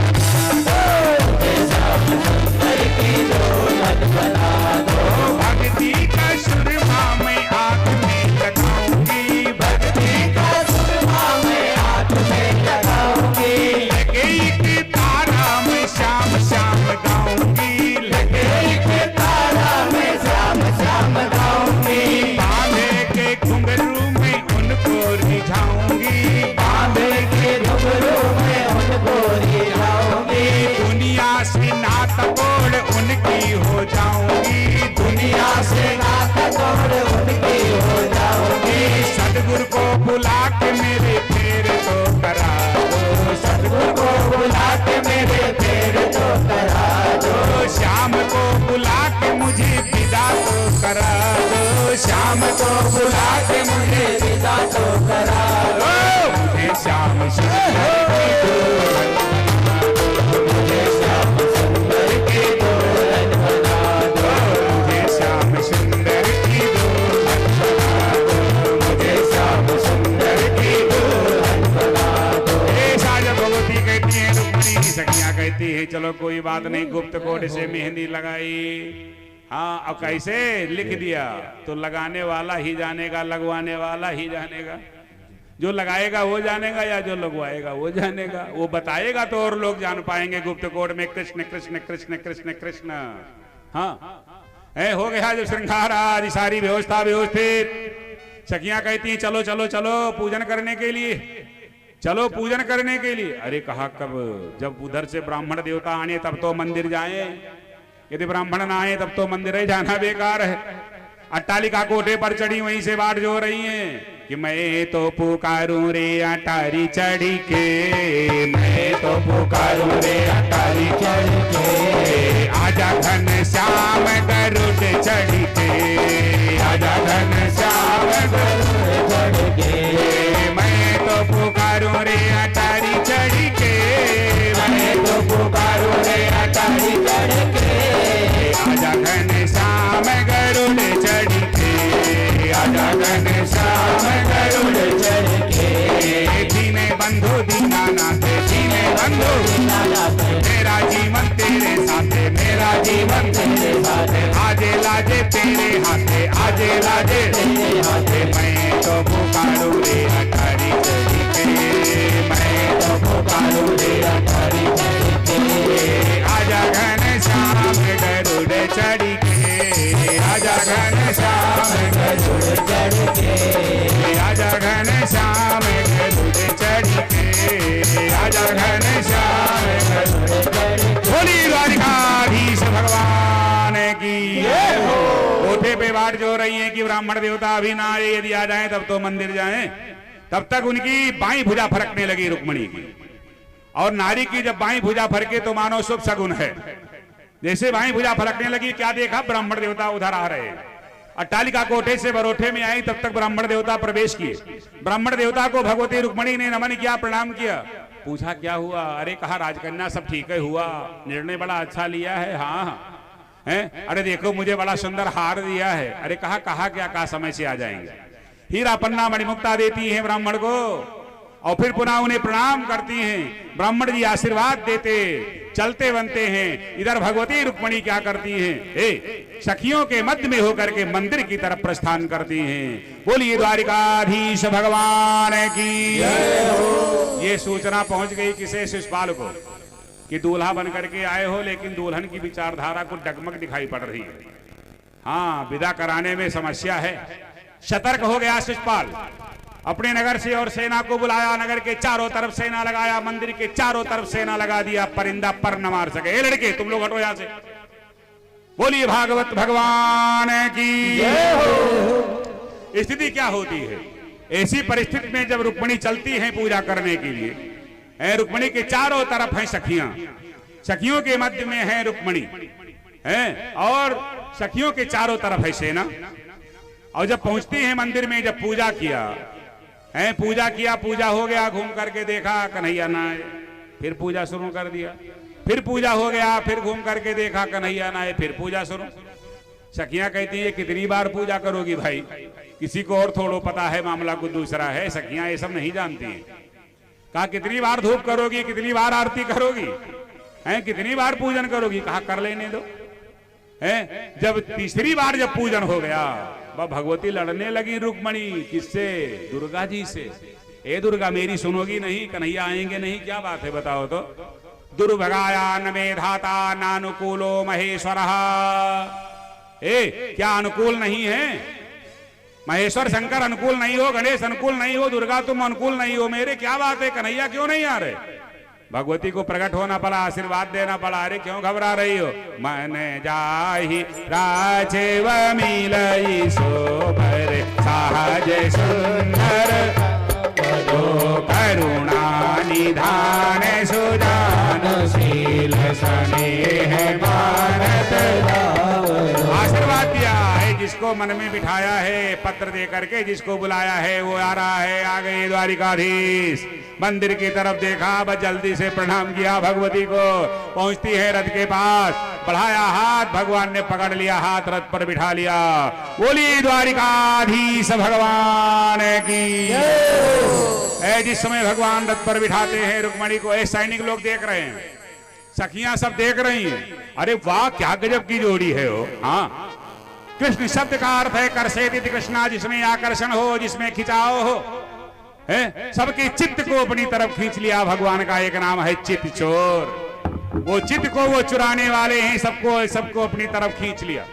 दो, मुझे श्याम सुंदर की दुल्हन बना दो। भक्ति का सुरमा मैं आंख में लगाऊंगी, भक्ति का सुरमा मैं आंख में लगाऊंगी, लगे एक तारा मैं श्याम श्याम गाऊंगी, लगे एक तारा मैं श्याम श्याम गाऊंगी, बांधे के घुंघरू में उनको रिझाऊंगी, बांधे के घुंघरू में उनको रिझाऊंगी, दुनिया से नात तोड़ उनकी हो जाऊंगी, दुनिया से नात तोड़ उनकी हो जाऊंगी। सतगुरु को बुला के मेरे पैर तो करा दो, सतगुरु को बुला के मेरे पैर तो करा दो, श्याम को बुला के मुझे विदा तो करा दो, श्याम को बुला के मुझे विदा तो करा दो, मुझे श्याम सुंदर की दुल्हन बना दो, मुझे श्याम सुंदर की दुल्हन बना दो, मुझे श्याम सुंदर की दुल्हन बना दो, मुझे श्याम सुंदर की दुल्हन बना दो। ऐसा जब भगवती कहती है, रुक्मिणी की सखियां कहती है चलो कोई बात नहीं, गुप्त कोड से मेहंदी लगाई। हाँ अब कैसे लिख दिया तो लगाने वाला ही जानेगा, लगवाने वाला ही जानेगा, जो लगाएगा वो जानेगा या जो लगवाएगा वो जानेगा, वो बताएगा तो और लोग जान पाएंगे। गुप्त कोड में कृष्ण कृष्ण कृष्ण कृष्ण कृष्ण। हाँ हो गया जो श्रृंगार आदि सारी व्यवस्था व्यवस्थित। सखियां कहती चलो चलो चलो पूजन करने के लिए। चलो पूजन करने के लिए। अरे कहा कब, जब उधर से ब्राह्मण देवता आने तब तो मंदिर जाए, यदि ब्राह्मण ना आए तब तो मंदिर ही जाना बेकार है। अट्टालिका कोठे पर चढ़ी वहीं से बाट जो रही हैं कि मैं तो पुकारूं रे अटारी चढ़ी के, मैं तो पुकारूं रे अटारी चढ़ी के, आजा घन श्याम गरुड़ चढ़ी के, आजा घन श्याम गरुड़ चढ़ी के, मैं तो पुकारूं रे अटारी चढ़ी के, मैं तो पुकारूं रे अटारी चढ़ी के, आजा घन श्याम गरुड़ चढ़ी के, आजा घन श्याम गरुड़ चढ़ी के, दीने बंधु दीनानाथ, दीने बंधु दीनानाथ, मेरा जीवन तेरे साथे, मेरा जीवन तेरे साथे, आजे लाजे तेरे हाथे, आजे लाजे तेरे हाथे, मैं तो पुकारूं रे अटारी चढ़ी के, मैं तो पुकारूं रे अटारी चढ़ी के, आजा घन श्याम गरुड़ चढ़ी के, आजा घन श्याम गरुड़ चढ़ी के, आजा घन श्याम गरुड़ चढ़ी के, आजा घन श्याम गरुड़ चढ़ी के। बोली द्वारिकाधीश भगवान की जय हो। कोठे पे बाट जो रही है कि ब्राह्मण देवता अभी ना आए, यदि आ जाए तब तो मंदिर जाएं। तब तक उनकी बाईं भुजा फरकने लगी रुक्मणी की, और नारी की जब बाईं भुजा फरके तो मानो शुभ सगुन है। जैसे बाईं भुजा फरकने लगी, क्या देखा, ब्राह्मण देवता उधर आ रहे हैं। अट्टालिका कोठे से बरोठे में आई, तब तक ब्राह्मण देवता प्रवेश किए। ब्राह्मण देवता को भगवती रुक्मणी ने नमन किया, प्रणाम किया, पूछा क्या हुआ। अरे कहा राजकन्या सब ठीक है हुआ, निर्णय बड़ा अच्छा लिया है। हाँ हैं, अरे देखो मुझे बड़ा सुंदर हार दिया है। अरे कहा क्या, कहा समय से आ जाएंगे। हीरा पन्ना मणिमुक्ता देती है ब्राह्मण को, और फिर पुनः उन्हें प्रणाम करती हैं। ब्राह्मण जी आशीर्वाद देते चलते बनते हैं। इधर भगवती रुक्मणी क्या करती हैं, सखियों के मध्य में होकर के मंदिर की तरफ प्रस्थान करती हैं। बोलिए द्वारिकाधीश भगवान की जय हो। ये सूचना पहुंच गई किसे, शिशुपाल को, कि दूल्हा बन करके आए हो, लेकिन दुल्हन की विचारधारा को डगमग दिखाई पड़ रही है। हाँ, विदा कराने में समस्या है। सतर्क हो गया शिशुपाल, अपने नगर से और सेना को बुलाया, नगर के चारों तरफ सेना लगाया, मंदिर के चारों तरफ सेना लगा दिया, परिंदा पर न मार सके। ए लड़के तुम लोग हटो यहां से। बोलिए भागवत भगवान की जय हो। स्थिति क्या होती है ऐसी परिस्थिति में, जब रुक्मणी चलती है पूजा करने के लिए। रुक्मणी के चारों तरफ हैं सखियां, सखियों के मध्य में है रुक्मणी है, और सखियों के चारों तरफ है सेना। और जब पहुंचती है मंदिर में, जब पूजा किया है, पूजा हो गया, घूम करके देखा कन्हैया ना आए, फिर पूजा शुरू कर दिया। फिर पूजा हो गया, फिर घूम करके देखा कन्हैया ना आए, फिर पूजा शुरू। सखियां कहती है कितनी बार पूजा करोगी भाई, किसी को और थोड़ो पता है मामला कुछ दूसरा है, सखियां ये सब नहीं जानती हैं। कहा कितनी बार धूप करोगी, कितनी बार आरती करोगी, हैं कितनी बार पूजन करोगी। कहा कर लेने दो। है जब तीसरी बार जब पूजन हो गया, भगवती लड़ने लगी रुक्मणी, किससे, दुर्गा जी से। ए दुर्गा मेरी सुनोगी नहीं, कन्हैया आएंगे नहीं, क्या बात है बताओ तो। दुर्भगाया न मेधाता नानुकूलो महेश्वर। क्या अनुकूल नहीं है, महेश्वर शंकर अनुकूल नहीं हो, गणेश अनुकूल नहीं हो, दुर्गा तुम अनुकूल नहीं हो मेरे, क्या बात है, कन्हैया क्यों नहीं आ रहे। भगवती को प्रकट होना पड़ा, आशीर्वाद देना पड़ा। अरे क्यों घबरा रही हो, मन जाहि राजेव मिलई सोबर सहज सुंदर, करुणा निधान सुजानशील स्नेह मानत। आशीर्वाद दिया है, जिसको मन में बिठाया है, पत्र दे करके जिसको बुलाया है वो आ रहा है। आ गए द्वारिकाधीश, मंदिर की तरफ देखा, बस जल्दी से प्रणाम किया भगवती को। पहुंचती है रथ के पास, बढ़ाया हाथ, भगवान ने पकड़ लिया हाथ, रथ पर बिठा लिया। बोली द्वारिकाधीश भगवान की। जिस समय भगवान रथ पर बिठाते हैं रुक्मणी को, सैनिक लोग देख रहे हैं, सखियां सब देख रही हैं। अरे वाह क्या गजब की जोड़ी है वो। हाँ, कृष्ण शब्द का अर्थ है करसेति कृष्णा, जिसमें आकर्षण हो, जिसमें खिंचाव हो। सबके चित्त को अपनी तरफ खींच लिया। भगवान का एक नाम है चित्त चोर, वो चित्त को वो चुराने वाले हैं, सबको अपनी तरफ खींच लिया।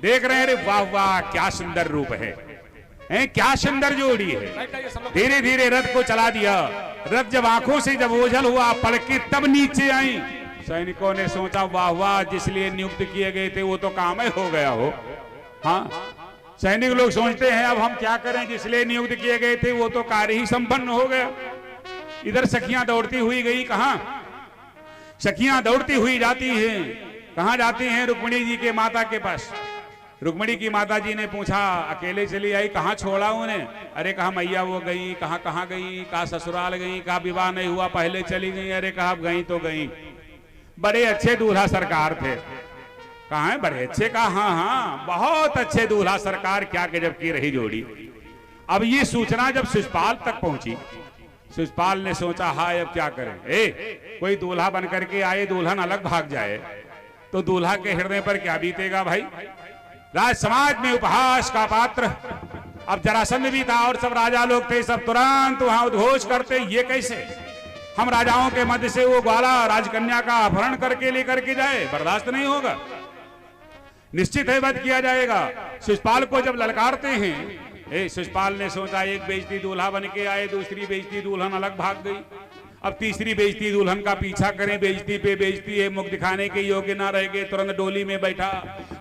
देख रहे हैं, अरे वाह वाह क्या सुंदर रूप है, क्या सुंदर जोड़ी है। धीरे धीरे रथ को चला दिया। रथ जब आंखों से जब ओझल हुआ, पलके तब नीचे आई। सैनिकों ने सोचा वाह वाह, जिसलिए नियुक्त किए गए थे वो तो काम ही हो गया हो। हाँ, सैनिक लोग सोचते हैं अब हम क्या करें, जिसलिए नियुक्त किए गए थे वो तो कार्य ही संपन्न हो गया। इधर सखियां दौड़ती हुई गई, कहां सखियां दौड़ती हुई जाती हैं, कहां जाती हैं? रुक्मिणी जी के माता के पास। रुक्मिणी की माता जी ने पूछा, अकेले चली आई, कहाँ छोड़ा उन्हें? अरे कहा मैया वो गई। कहाँ गई? कहा ससुराल गई। कहा विवाह नहीं हुआ पहले चली गई। अरे कहा गई तो गई। बड़े अच्छे दूल्हा सरकार थे। कहा है बड़े अच्छे? कहा हाँ हाँ बहुत अच्छे दूल्हा सरकार, क्या गजब की रही जोड़ी। अब ये सूचना जब शिशुपाल तक पहुंची, शिशुपाल ने सोचा हाय अब क्या करें। कोई दूल्हा बन करके आए, दुल्हन अलग भाग जाए तो दूल्हा के हृदय पर क्या बीतेगा भाई। राज समाज में उपहास का पात्र। अब जरासंध भी था और सब राजा लोग थे, सब तुरंत वहां उद्घोष करते, ये कैसे हम राजाओं के मध्य से वो ग्वाला राजकन्या का अपहरण करके लेकर के जाए, बर्दाश्त नहीं होगा, निश्चित है वध किया जाएगा। शिशुपाल को जब ललकारते हैं, शिशुपाल ने सोचा एक बेइज्जती दूल्हा बन के आए, दूसरी बेइज्जती दुल्हन अलग भाग गई, अब तीसरी बेइज्जती दुल्हन का पीछा करें, बेइज्जती पे बेइज्जती है, मुख दिखाने के योग्य ना रह गए। तुरंत डोली में बैठा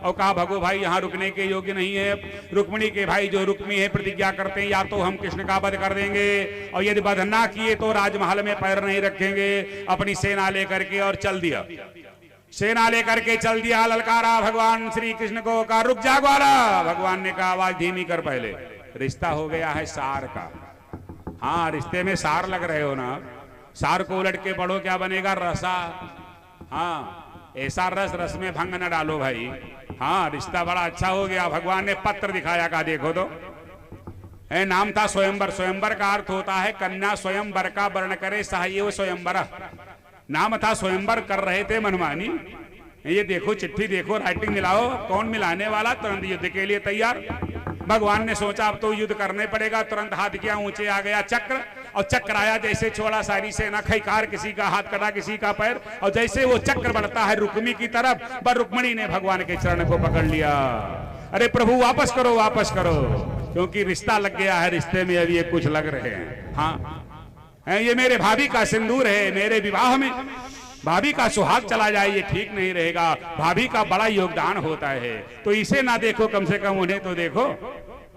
और कहा भगो भाई यहाँ रुकने के योग्य नहीं है। रुक्मिणी के भाई जो रुक्मी है प्रतिज्ञा करते हैं या तो हम कृष्ण का वध कर देंगे और यदि वध ना किए तो राजमहल में पैर नहीं रखेंगे। अपनी सेना लेकर के और चल दिया, सेना लेकर के चल दिया। ललकारा भगवान श्री कृष्ण को, कहा रुक जा ग्वाला। भगवान ने कहा आवाज धीमी कर, पहले रिश्ता हो गया है सार का। हाँ रिश्ते में सार लग रहे हो ना, सार को उलट के पढ़ो क्या बनेगा, रसा। हाँ ऐसा रस, रस में भंग न डालो भाई। हाँ रिश्ता बड़ा अच्छा हो गया। भगवान ने पत्र दिखाया, का देखो तो नाम था स्वयंवर। स्वयंवर का अर्थ होता है कन्या स्वयंवर का वर्ण करे सहयोग स्वयंवर। नाम था स्वयंवर, कर रहे थे मनमानी। ये देखो चिट्ठी देखो, राइटिंग मिलाओ, कौन मिलाने वाला, तुरंत युद्ध के लिए तैयार। भगवान ने सोचा अब तो युद्ध करने पड़ेगा, तुरंत हाथ किया, ऊंचे आ गया चक्र और चक्र आया, जैसे छोड़ा सारी सेना खैकार, किसी का हाथ कटा किसी का पैर, और जैसे वो चक्र बढ़ता है रुक्मी की तरफ, पर रुक्मिणी ने भगवान के चरण को पकड़ लिया। अरे प्रभु वापस करो वापस करो, क्योंकि रिश्ता लग गया है, रिश्ते में अब ये कुछ लग रहे हैं। हाँ ये मेरे भाभी का सिंदूर है, मेरे विवाह में भाभी का सुहाग चला जाए ये ठीक नहीं रहेगा। भाभी का बड़ा योगदान होता है, तो इसे ना देखो, कम से कम उन्हें तो देखो।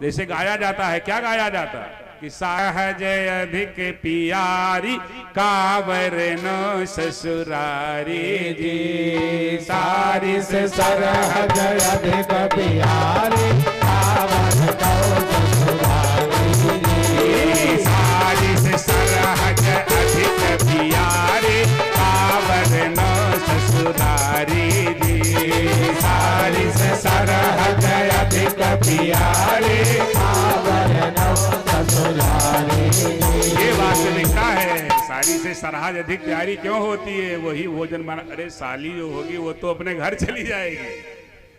जैसे गाया जाता है, क्या गाया जाता है कि सहज अधिक पियारी कावर नो ससुरारी जी। सारी से सरहज अधिक पियारी कावर नो ससुरारी जी। सारी से सरहज अधिक पियारी कावर नो ससुरारी जी। सारी से सरहज अधिक पियारी कावर नो ससुरारी जी। ये वास्तविकता है। सारी से सरहज अधिक प्यारी क्यों होती है? वही भोजन बना, अरे साली जो होगी वो तो अपने घर चली जाएगी,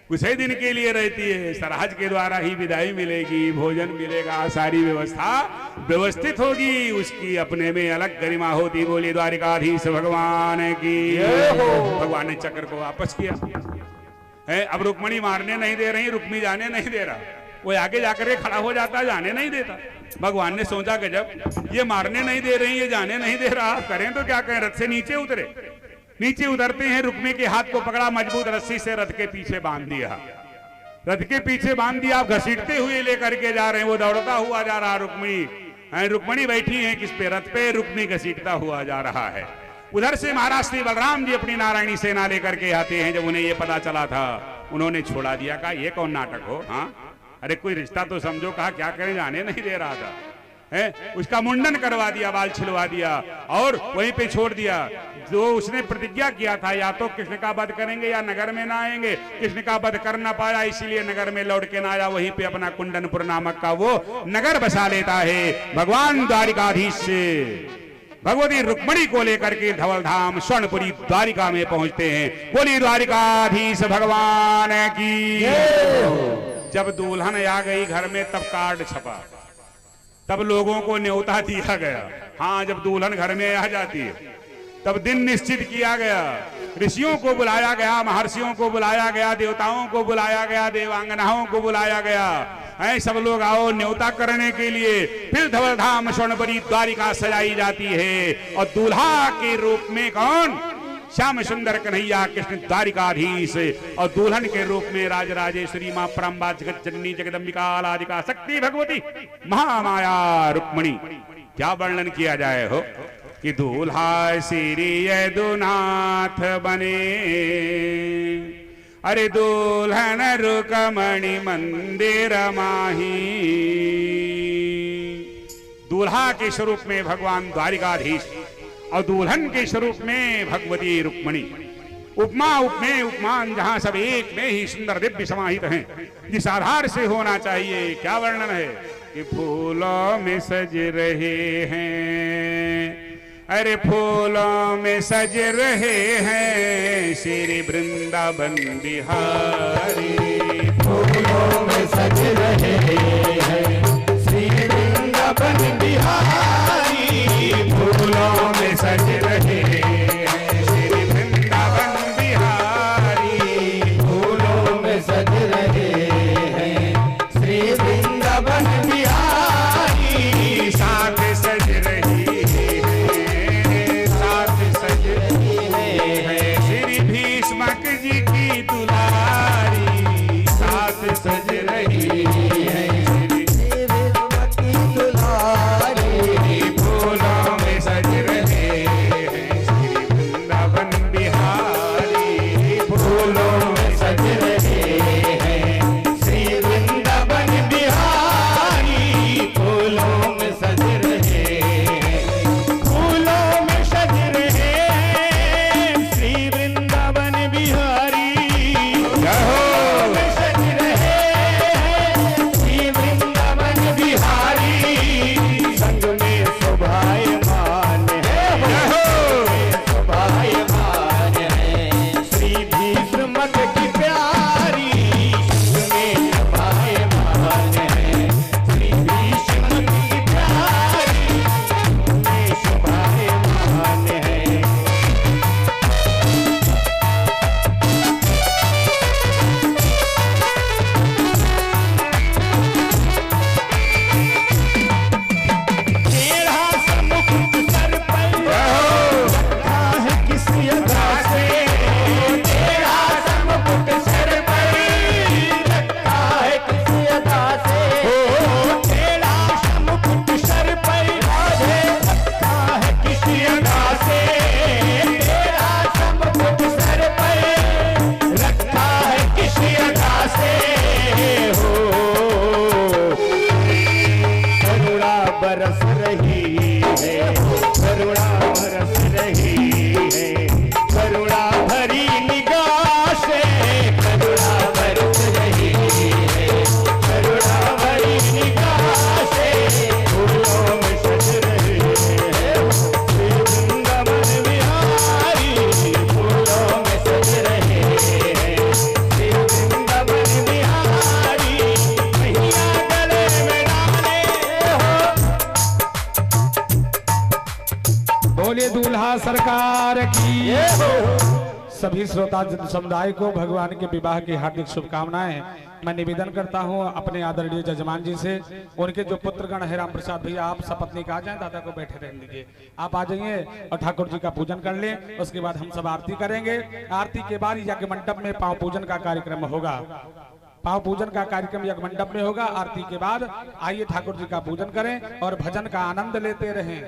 कुछ ही दिन के लिए रहती है। सरहज के द्वारा ही विदाई मिलेगी, भोजन मिलेगा, सारी व्यवस्था व्यवस्थित होगी, उसकी अपने में अलग गरिमा होती। बोलिए द्वारिकाधीश भगवान की। भगवान ने चक्र को वापस किया है। अब रुक्मिणी मारने नहीं दे रही, रुक्मी जाने नहीं दे रहा, वो आगे जाकर के खड़ा हो जाता, जाने नहीं देता। भगवान ने सोचा गजब, ये मारने नहीं दे रही, ये जाने नहीं दे रहा, करें तो क्या करें। रथ से नीचे उतरे, नीचे उतरते हैं, रुक्मी के हाथ को पकड़ा, मजबूत रस्सी से रथ के पीछे बांध दिया, रथ के पीछे बांध दिया। आप घसीटते हुए लेकर के जा रहे हैं, वो दौड़ता हुआ जा रहा। रुक्मिणी बैठी है किस पे, रथ पे, रुक्मी घसीटता हुआ जा रहा है। उधर से महाराज श्री बलराम जी अपनी नारायणी सेना लेकर के आते हैं। जब उन्हें ये पता चला था, उन्होंने छोड़ा दिया, कहा ये कौन नाटक हो। हाँ अरे कोई रिश्ता तो समझो। कहा क्या करें, जाने नहीं दे रहा था है। उसका मुंडन करवा दिया, बाल छिलवा दिया और वहीं पे छोड़ दिया। जो उसने प्रतिज्ञा किया था, या तो कृष्ण का वध करेंगे या नगर में ना आएंगे। कृष्ण का वध कर ना पाया, इसीलिए नगर में लौट के ना आया, वहीं पे अपना कुंडनपुर नामक का वो नगर बसा लेता है। भगवान द्वारिकाधीश से भगवती रुक्मिणी को लेकर के धवल धाम स्वर्णपुरी द्वारिका में पहुंचते हैं। बोली द्वारिकाधीश भगवान की। जब दुल्हन आ गई घर में, तब कार्ड छपा, तब लोगों को न्योता दिया गया। हाँ जब दुल्हन घर में आ जाती है, तब दिन निश्चित किया गया, ऋषियों को बुलाया गया, महर्षियों को बुलाया गया, देवताओं को बुलाया गया, देवांगनाओं को बुलाया गया। ऐ सब लोग आओ न्योता करने के लिए। फिर धवलधाम स्वर्णपरी द्वारिका सजाई जाती है और दूल्हा के रूप में कौन? श्याम सुंदर कन्हैया कृष्ण द्वारिकाधीश, और दुल्हन के रूप में राजराजेश्वरी मां परम्बा जगत जननी जगदम्बिका आदिका शक्ति भगवती महामाया रुक्मणी। क्या वर्णन किया जाए हो कि दूल्हा श्री यदुनाथ बने, अरे दुल्हन रुकमणि मंदिर माही। दूल्हा के स्वरूप में भगवान द्वारिकाधीश और दुल्हन के स्वरूप में भगवती रुक्मणी। उपमा उपमेय उपमान जहां सब एक में ही सुंदर दिव्य समाहित हैं, जिस आधार से होना चाहिए। क्या वर्णन है कि फूलों में सज रहे हैं, अरे फूलों में सज रहे हैं श्री वृंदावन बिहारी। फूलों में सज रहे हैं श्री वृंदावन बिहारी। फूलों में सज रहे हैं श्री वृंदावन बिहारी। फूलों में सज रहे हैं श्री वृंदावन बिहारी। साथ सज रही है, साथ सज रही है श्री भीष्मक जी की दुलारी। साथ सज रही है श्री भीष्मक की दुलारी। फूलों में सज रहे हैं श्री वृंदावन बिहारी। फूलों में सज रहे हैं श्री वृंदावन बिहारी। फूलों में सज रहे हैं, फूलों में सज रहे हैं श्री वृंदावन बिहारी। फूलों में सज रहे हैं श्री वृंदावन बिहारी। संग में शोभायमान है, शोभायमान है श्री भीष्मक की प्यारी। संग में शोभायमान है श्री भीष्मक की प्यारी। संग में शोभायमान है। तेरा समुकुट सर पर रखा है किस अदा से। तेरा समुकुट सर पर रखा है किस अदा से। तेरा समुकुट सर पर रखा है किस अदा से। तेरा समुकुट सर पर रखा है किस अदा से। हो करुणा बरस रही है, करुणा बरस रही है। करुणा भरी निगाह से करुणा बरस रही है। करुणा भरी निगाह से फूलों में सज रहे हैं श्री वृंदावन बिहारी। फूलों में सज रहे हैं श्री वृंदावन बिहारी। मैया गले में डाले हो। बोले दूल्हा सरकार की। सभी श्रोता समुदाय को भगवान के विवाह की हार्दिक शुभकामनाएं। मैं निवेदन करता हूं अपने आदरणीय जजमान जी से, उनके जो पुत्रगण है राम प्रसाद भैया, आप सपत्नी का आ जाएं, दादा को बैठे रहने दीजिए। आप आ जाइए और ठाकुर जी का पूजन कर लें। उसके बाद हम सब आरती करेंगे। आरती के बाद यज्ञ मंडप में पांव पूजन का कार्यक्रम होगा। पांव पूजन का कार्यक्रम यज्ञ मंडप में होगा। आरती के बाद आइए ठाकुर जी का पूजन करें और भजन का आनंद लेते रहें।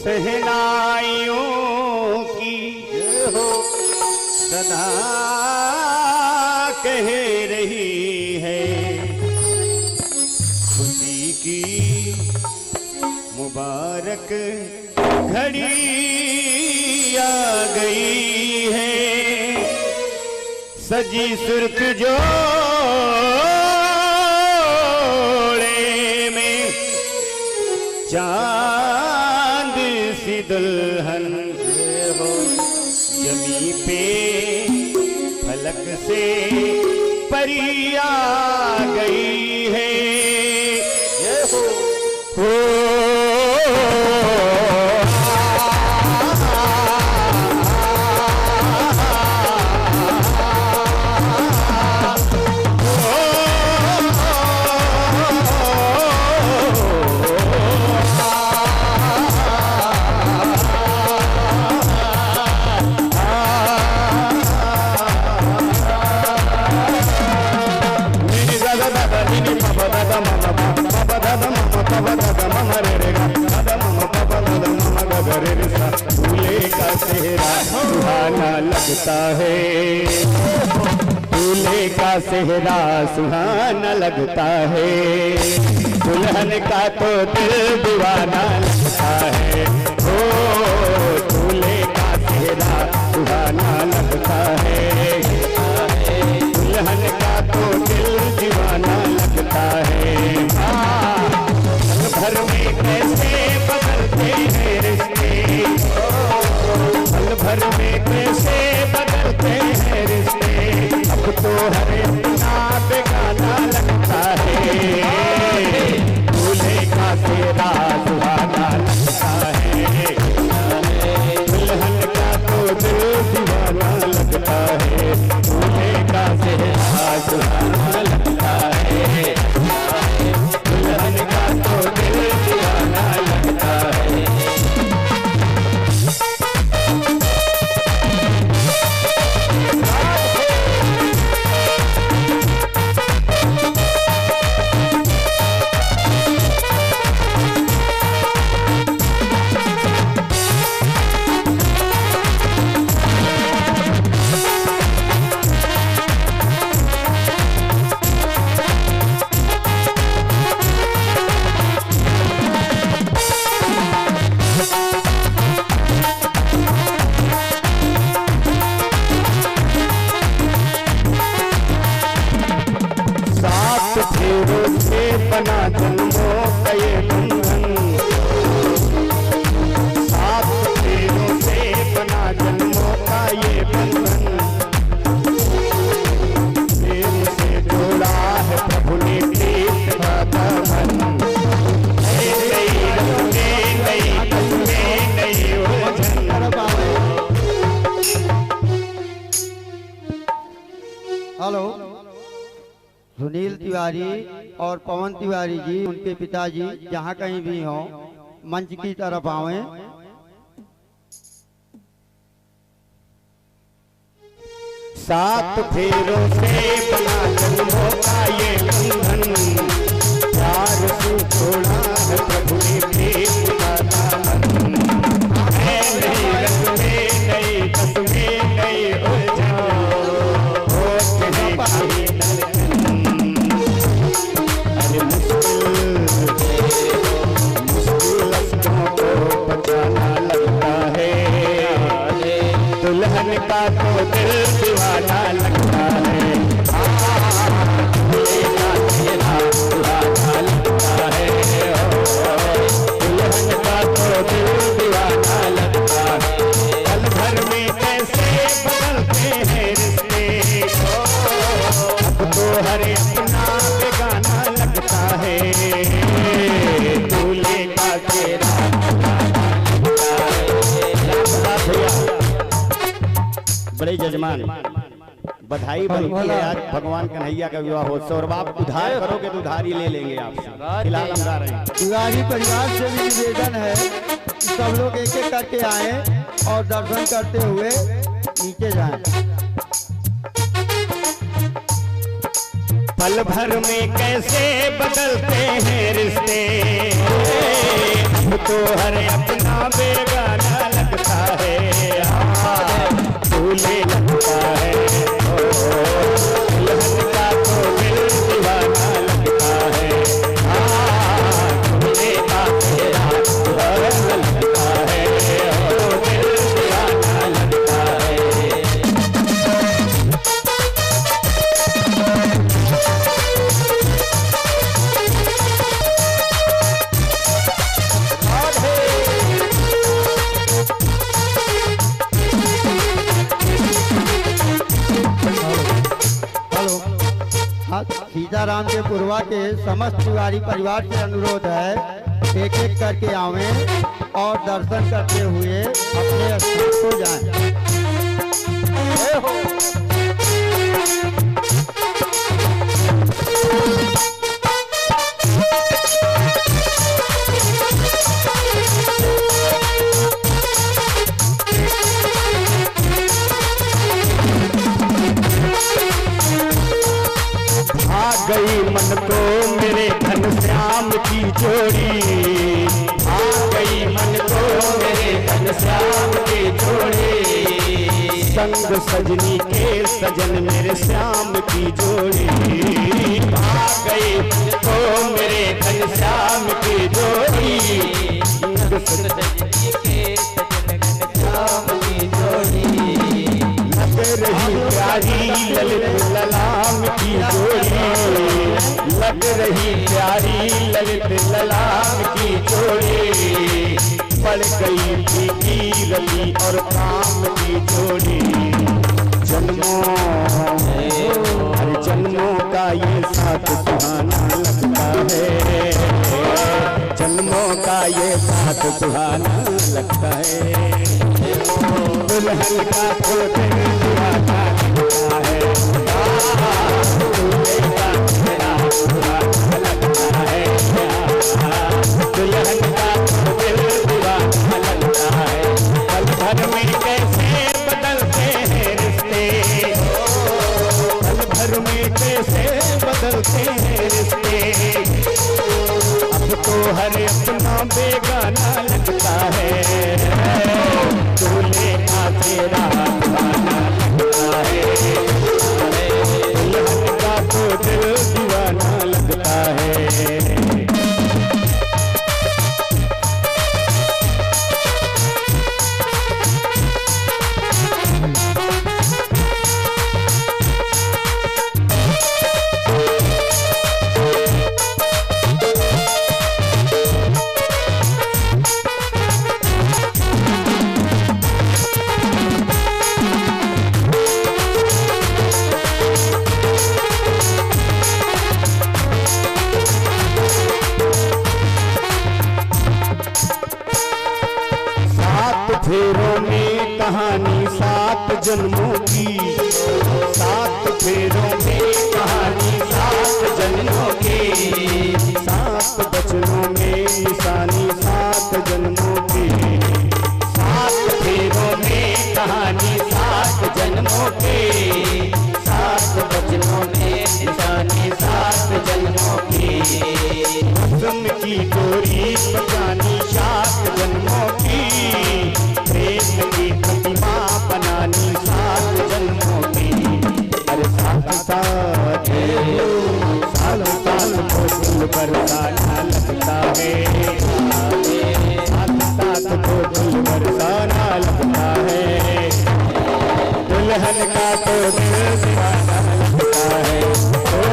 सहनाइयों की हो सदा कह रही है। खुशी की मुबारक घड़ी आ गई है। सजी सुर्ख जोड़े में चांद सी दुल्हन हो। जमी पे फलक से परी आ गई है। ये हो लगता है, दूल्हे का सेहरा सुहाना लगता है, दुल्हन का तो दिल दीवाना लगता है। ओ दूल्हे का सेहरा सुहाना लगता है, दुल्हन का तो दिल दीवाना लगता है। पल भर में कैसे बदलते हैं रिश्ते, पल भर में कैसे बदलते हैं रिश्ते, अब तो हर अपना बेगाना लगता है, दूल्हे का तेरा सुहाना लगता है, दुल्हन का तो दिल दीवाना लगता है, दूल्हे का तेरा सुहाना लगता है, दुल्हन का तो दिल दीवाना लगता है। फेरों से बना जन्मों का ये बंधन, सात फेरों से बना जन्मों का ये बंधन, प्रेम से जोड़ा है प्रभु ने प्रीत का दामन, नई रस्में नई कस्में नई उलझन। हेलो, सुनील तिवारी और पवन तिवारी जी, उनके पिताजी जहाँ कहीं भी हों मंच की तरफ आवें। सात फेरों से बना जन्मों का ये बंधन, प्यार से छोड़ा है प्रभु ने प्रीत का दामन, नई रस्में नई कस्में नई उलझन, होठ है कहीं दुल्हन का तो दिल दीवाना लगता है, दूल्हे का तेरा सुहाना लगता है, दुल्हन का तो दिल दीवाना लगता है। पल भर में कैसे बदलते हैं रिश्ते, अब तो हर अपना बेगाना लगता है, दूल्हे का तेरा बड़े जजमान बधाई बल्कि आज भगवान कन्हैया का विवाह होता और आप उधार करोगे तो उधार ही ले लेंगे आपसे। फिलहाल हम गा रहे हैं। तिवारी परिवार से भी निवेदन है कि सब लोग एक एक करके आए और दर्शन करते हुए नीचे जाएं। पल भर में कैसे बदलते हैं रिश्ते, तो हर अपना बेगाना लगता है, दूल्हे लगता है, दुल्हन का तो दिल दीवाना लगता है, दूल्हे का तेरा सुहाना लगता है, दिल दीवाना लगता है। सीताराम के पुरवा के समस्त तिवारी परिवार से अनुरोध है एक एक करके आवें और दर्शन करते हुए अपने स्थान को जाएं। गई मन को मेरे घनश्याम की जोड़ी, आ गई मन को मेरे घनश्याम की जोड़ी, संग सजनी के सजन मेरे श्याम की जोड़ी आ गई तो मेरे घनश्याम की जोड़ी संग सजनी के सजन घनश्याम की जोड़ी लग रही प्यारी ललित ललाम की जोड़ी लग रही प्यारी ललित ललाम की जोड़ी पड़ गई थी रवि और काम की जोड़ी जन्मों हर जन्मों का ये साथ सुहाना लगता है जन्मों का ये साथ सुहाना लगता है दुल्हन का तो दिल दीवाना लगता है दूल्हे का तेरा सुहाना लगता है दुल्हन का तो दिल दीवाना लगता है पल भर में कैसे बदलते हैं रिश्ते पल भर में कैसे बदलते हैं रिश्ते अब तो हर अपना बेगाना लगता है दूल्हे का तेरा दीवाना लगता है दुल्हन का तो दिल दीवाना लगता है फेरों में कहानी 7 जन्मों की 7 फेरों में कहानी 7 जन्मों की 7 बचनों में निशानी 7 जन्मों की 7 फेरों में कहानी 7 जन्मों की 7 बचनों में निशानी 7 जन्मों की रस्म की डोरी बचानी 7 जन्मों की प्रेम की प्रतिमा बनानी 7 जन्मों की अरे साथ साथ साल साल को दिल बरसाना लगता है साथ साथ को दिल बरसाना लगता है दुल्हन का तो दिल दीवाना लगता है ओ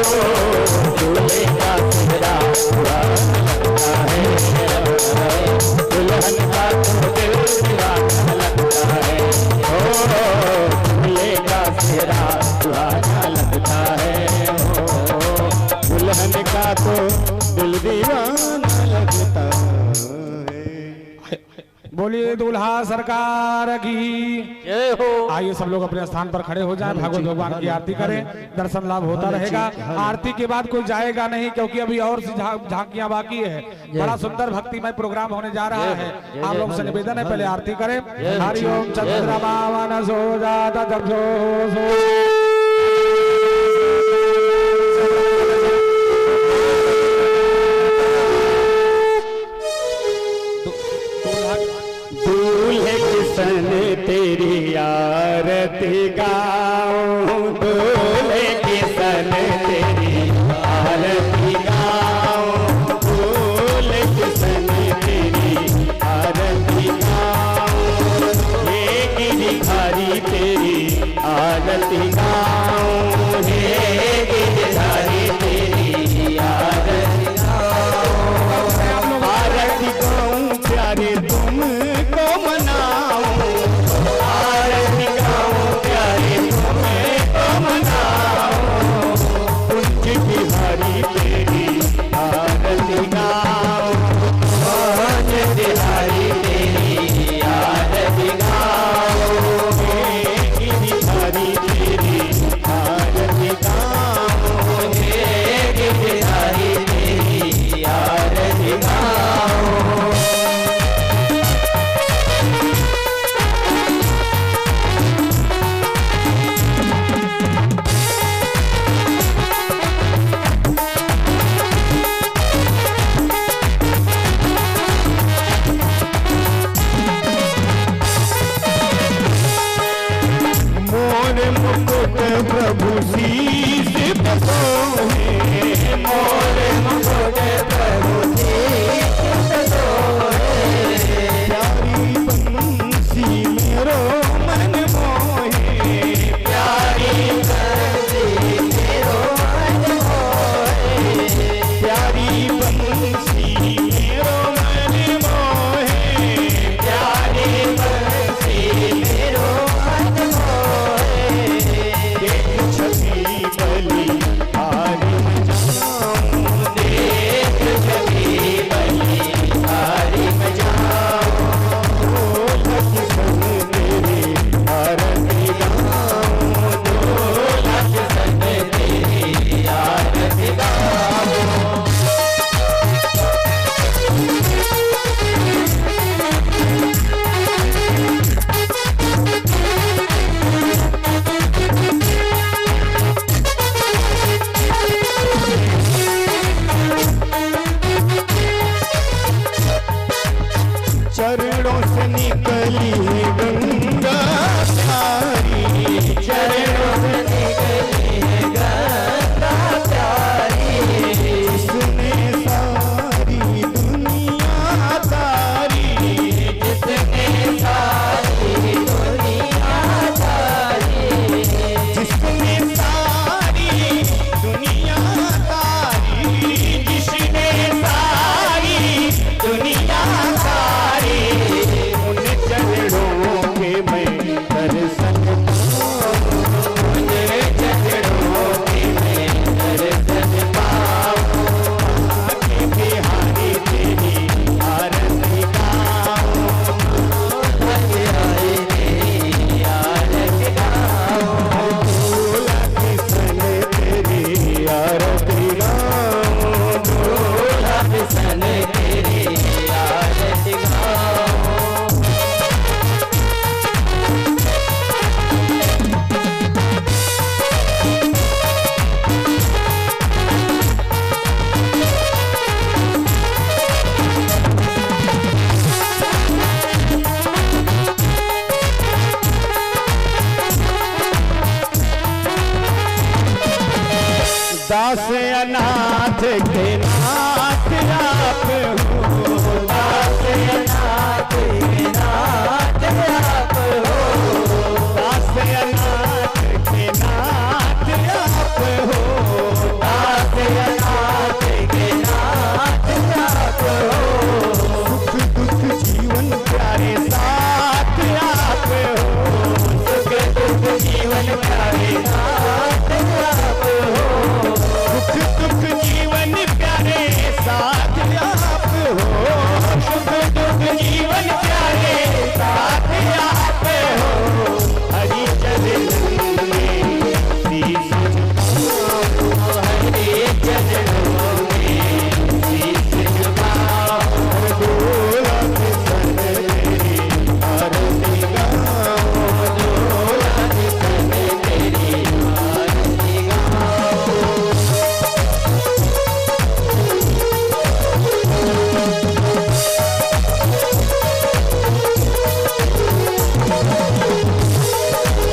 दूल्हे का चेहरा पुराना लगता है दुल्हन का तो दिल दीवाना लगता है ओ दूल्हे का चेहरा सुहाना लगता है ओ दुल्हन का तो दिल दीवाना लगता है बोलिए दूल्हा सरकार की जय हो आइए सब लोग अपने स्थान पर खड़े हो जाएं भागवत भगवान की आरती करें दर्शन लाभ होता रहेगा आरती के बाद कोई जाएगा नहीं क्योंकि अभी और सी झांकियां बाकी है बड़ा सुंदर भक्तिमय प्रोग्राम होने जा रहा है आप लोग से निवेदन है पहले आरती करें हरिओम चंद्रमा सो जाता दूल्हे किसन तेरी आरती गाऊं दूल्हे किसन तेरी आरती गाऊं दूल्हे किसन तेरी आरती गाऊं ये गिरधारी तेरी आरती गाऊं आप हो, दास अनाथ के नाथ आप हो, दास अनाथ के नाथ आप हो, दास अनाथ के नाथ आप हो, सुख दुख जीवन प्यारे साथ आप हो, सुख दुख जीवन प्यारे साथ आप हो, सुख दुख जीवन प्यारे साथ आप हो, सुख दुख जीवन प्यारे साथ आप हो, हरि चरणों में शीश झुकाओ, हरि चरणों में शीश झुकाओ, दौलत सन तेरी आरती गाओ, दौलत सन तेरी आरती गाओ।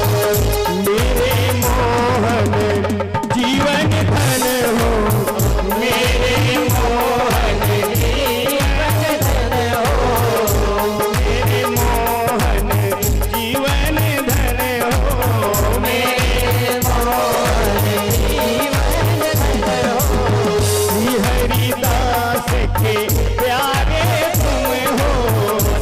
मेरे मोहन जीवन धन हो, मेरे मोहन जीवन धन हो, मेरे मोहन जीवन धन हो, मेरे मोहन जीवन धन हो, श्री हरिदास के प्यारे तुम हो,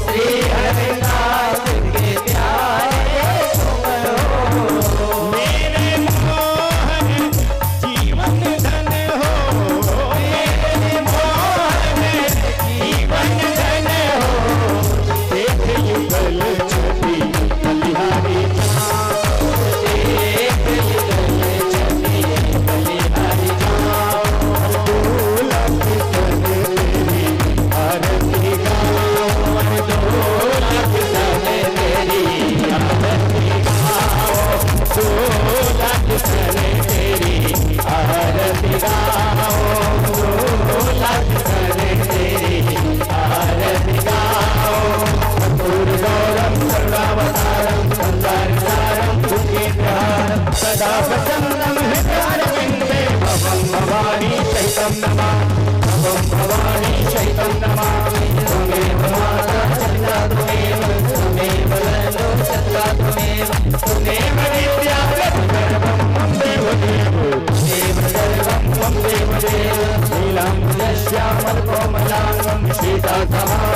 श्री हरिदास के प्यारे तुम हो, मेरे मोहन जीवन धन हो, मेरे मोहन जीवन धन हो, देख युगल छवि बलिहारी जाओ, देख युगल छवि बलिहारी जाओ, दौलत सन तेरी आरती गाओ, दौलत सन तेरी आरती गाओ, दौलत सन तेरी आरती गाओ, दौलत सन तेरी आरती गाओ, कर्पूर गौरम सर्वावतारम संसारसारम दुःखितहारम सदा वसंतम हृदयारविंदे भवं भवानी सहितं नमामि, भवं भवानी सहितं नमामि, त्वमेव माता चन्द्रा त्वमेव, त्वमेव ललो चन्द्रा त्वमेव, त्वमेव विद्या सर्वं मम देव देव, त्वमेव सर्वं मम देव देव, नीलं श्यामल कोमलांगं सीतासमानं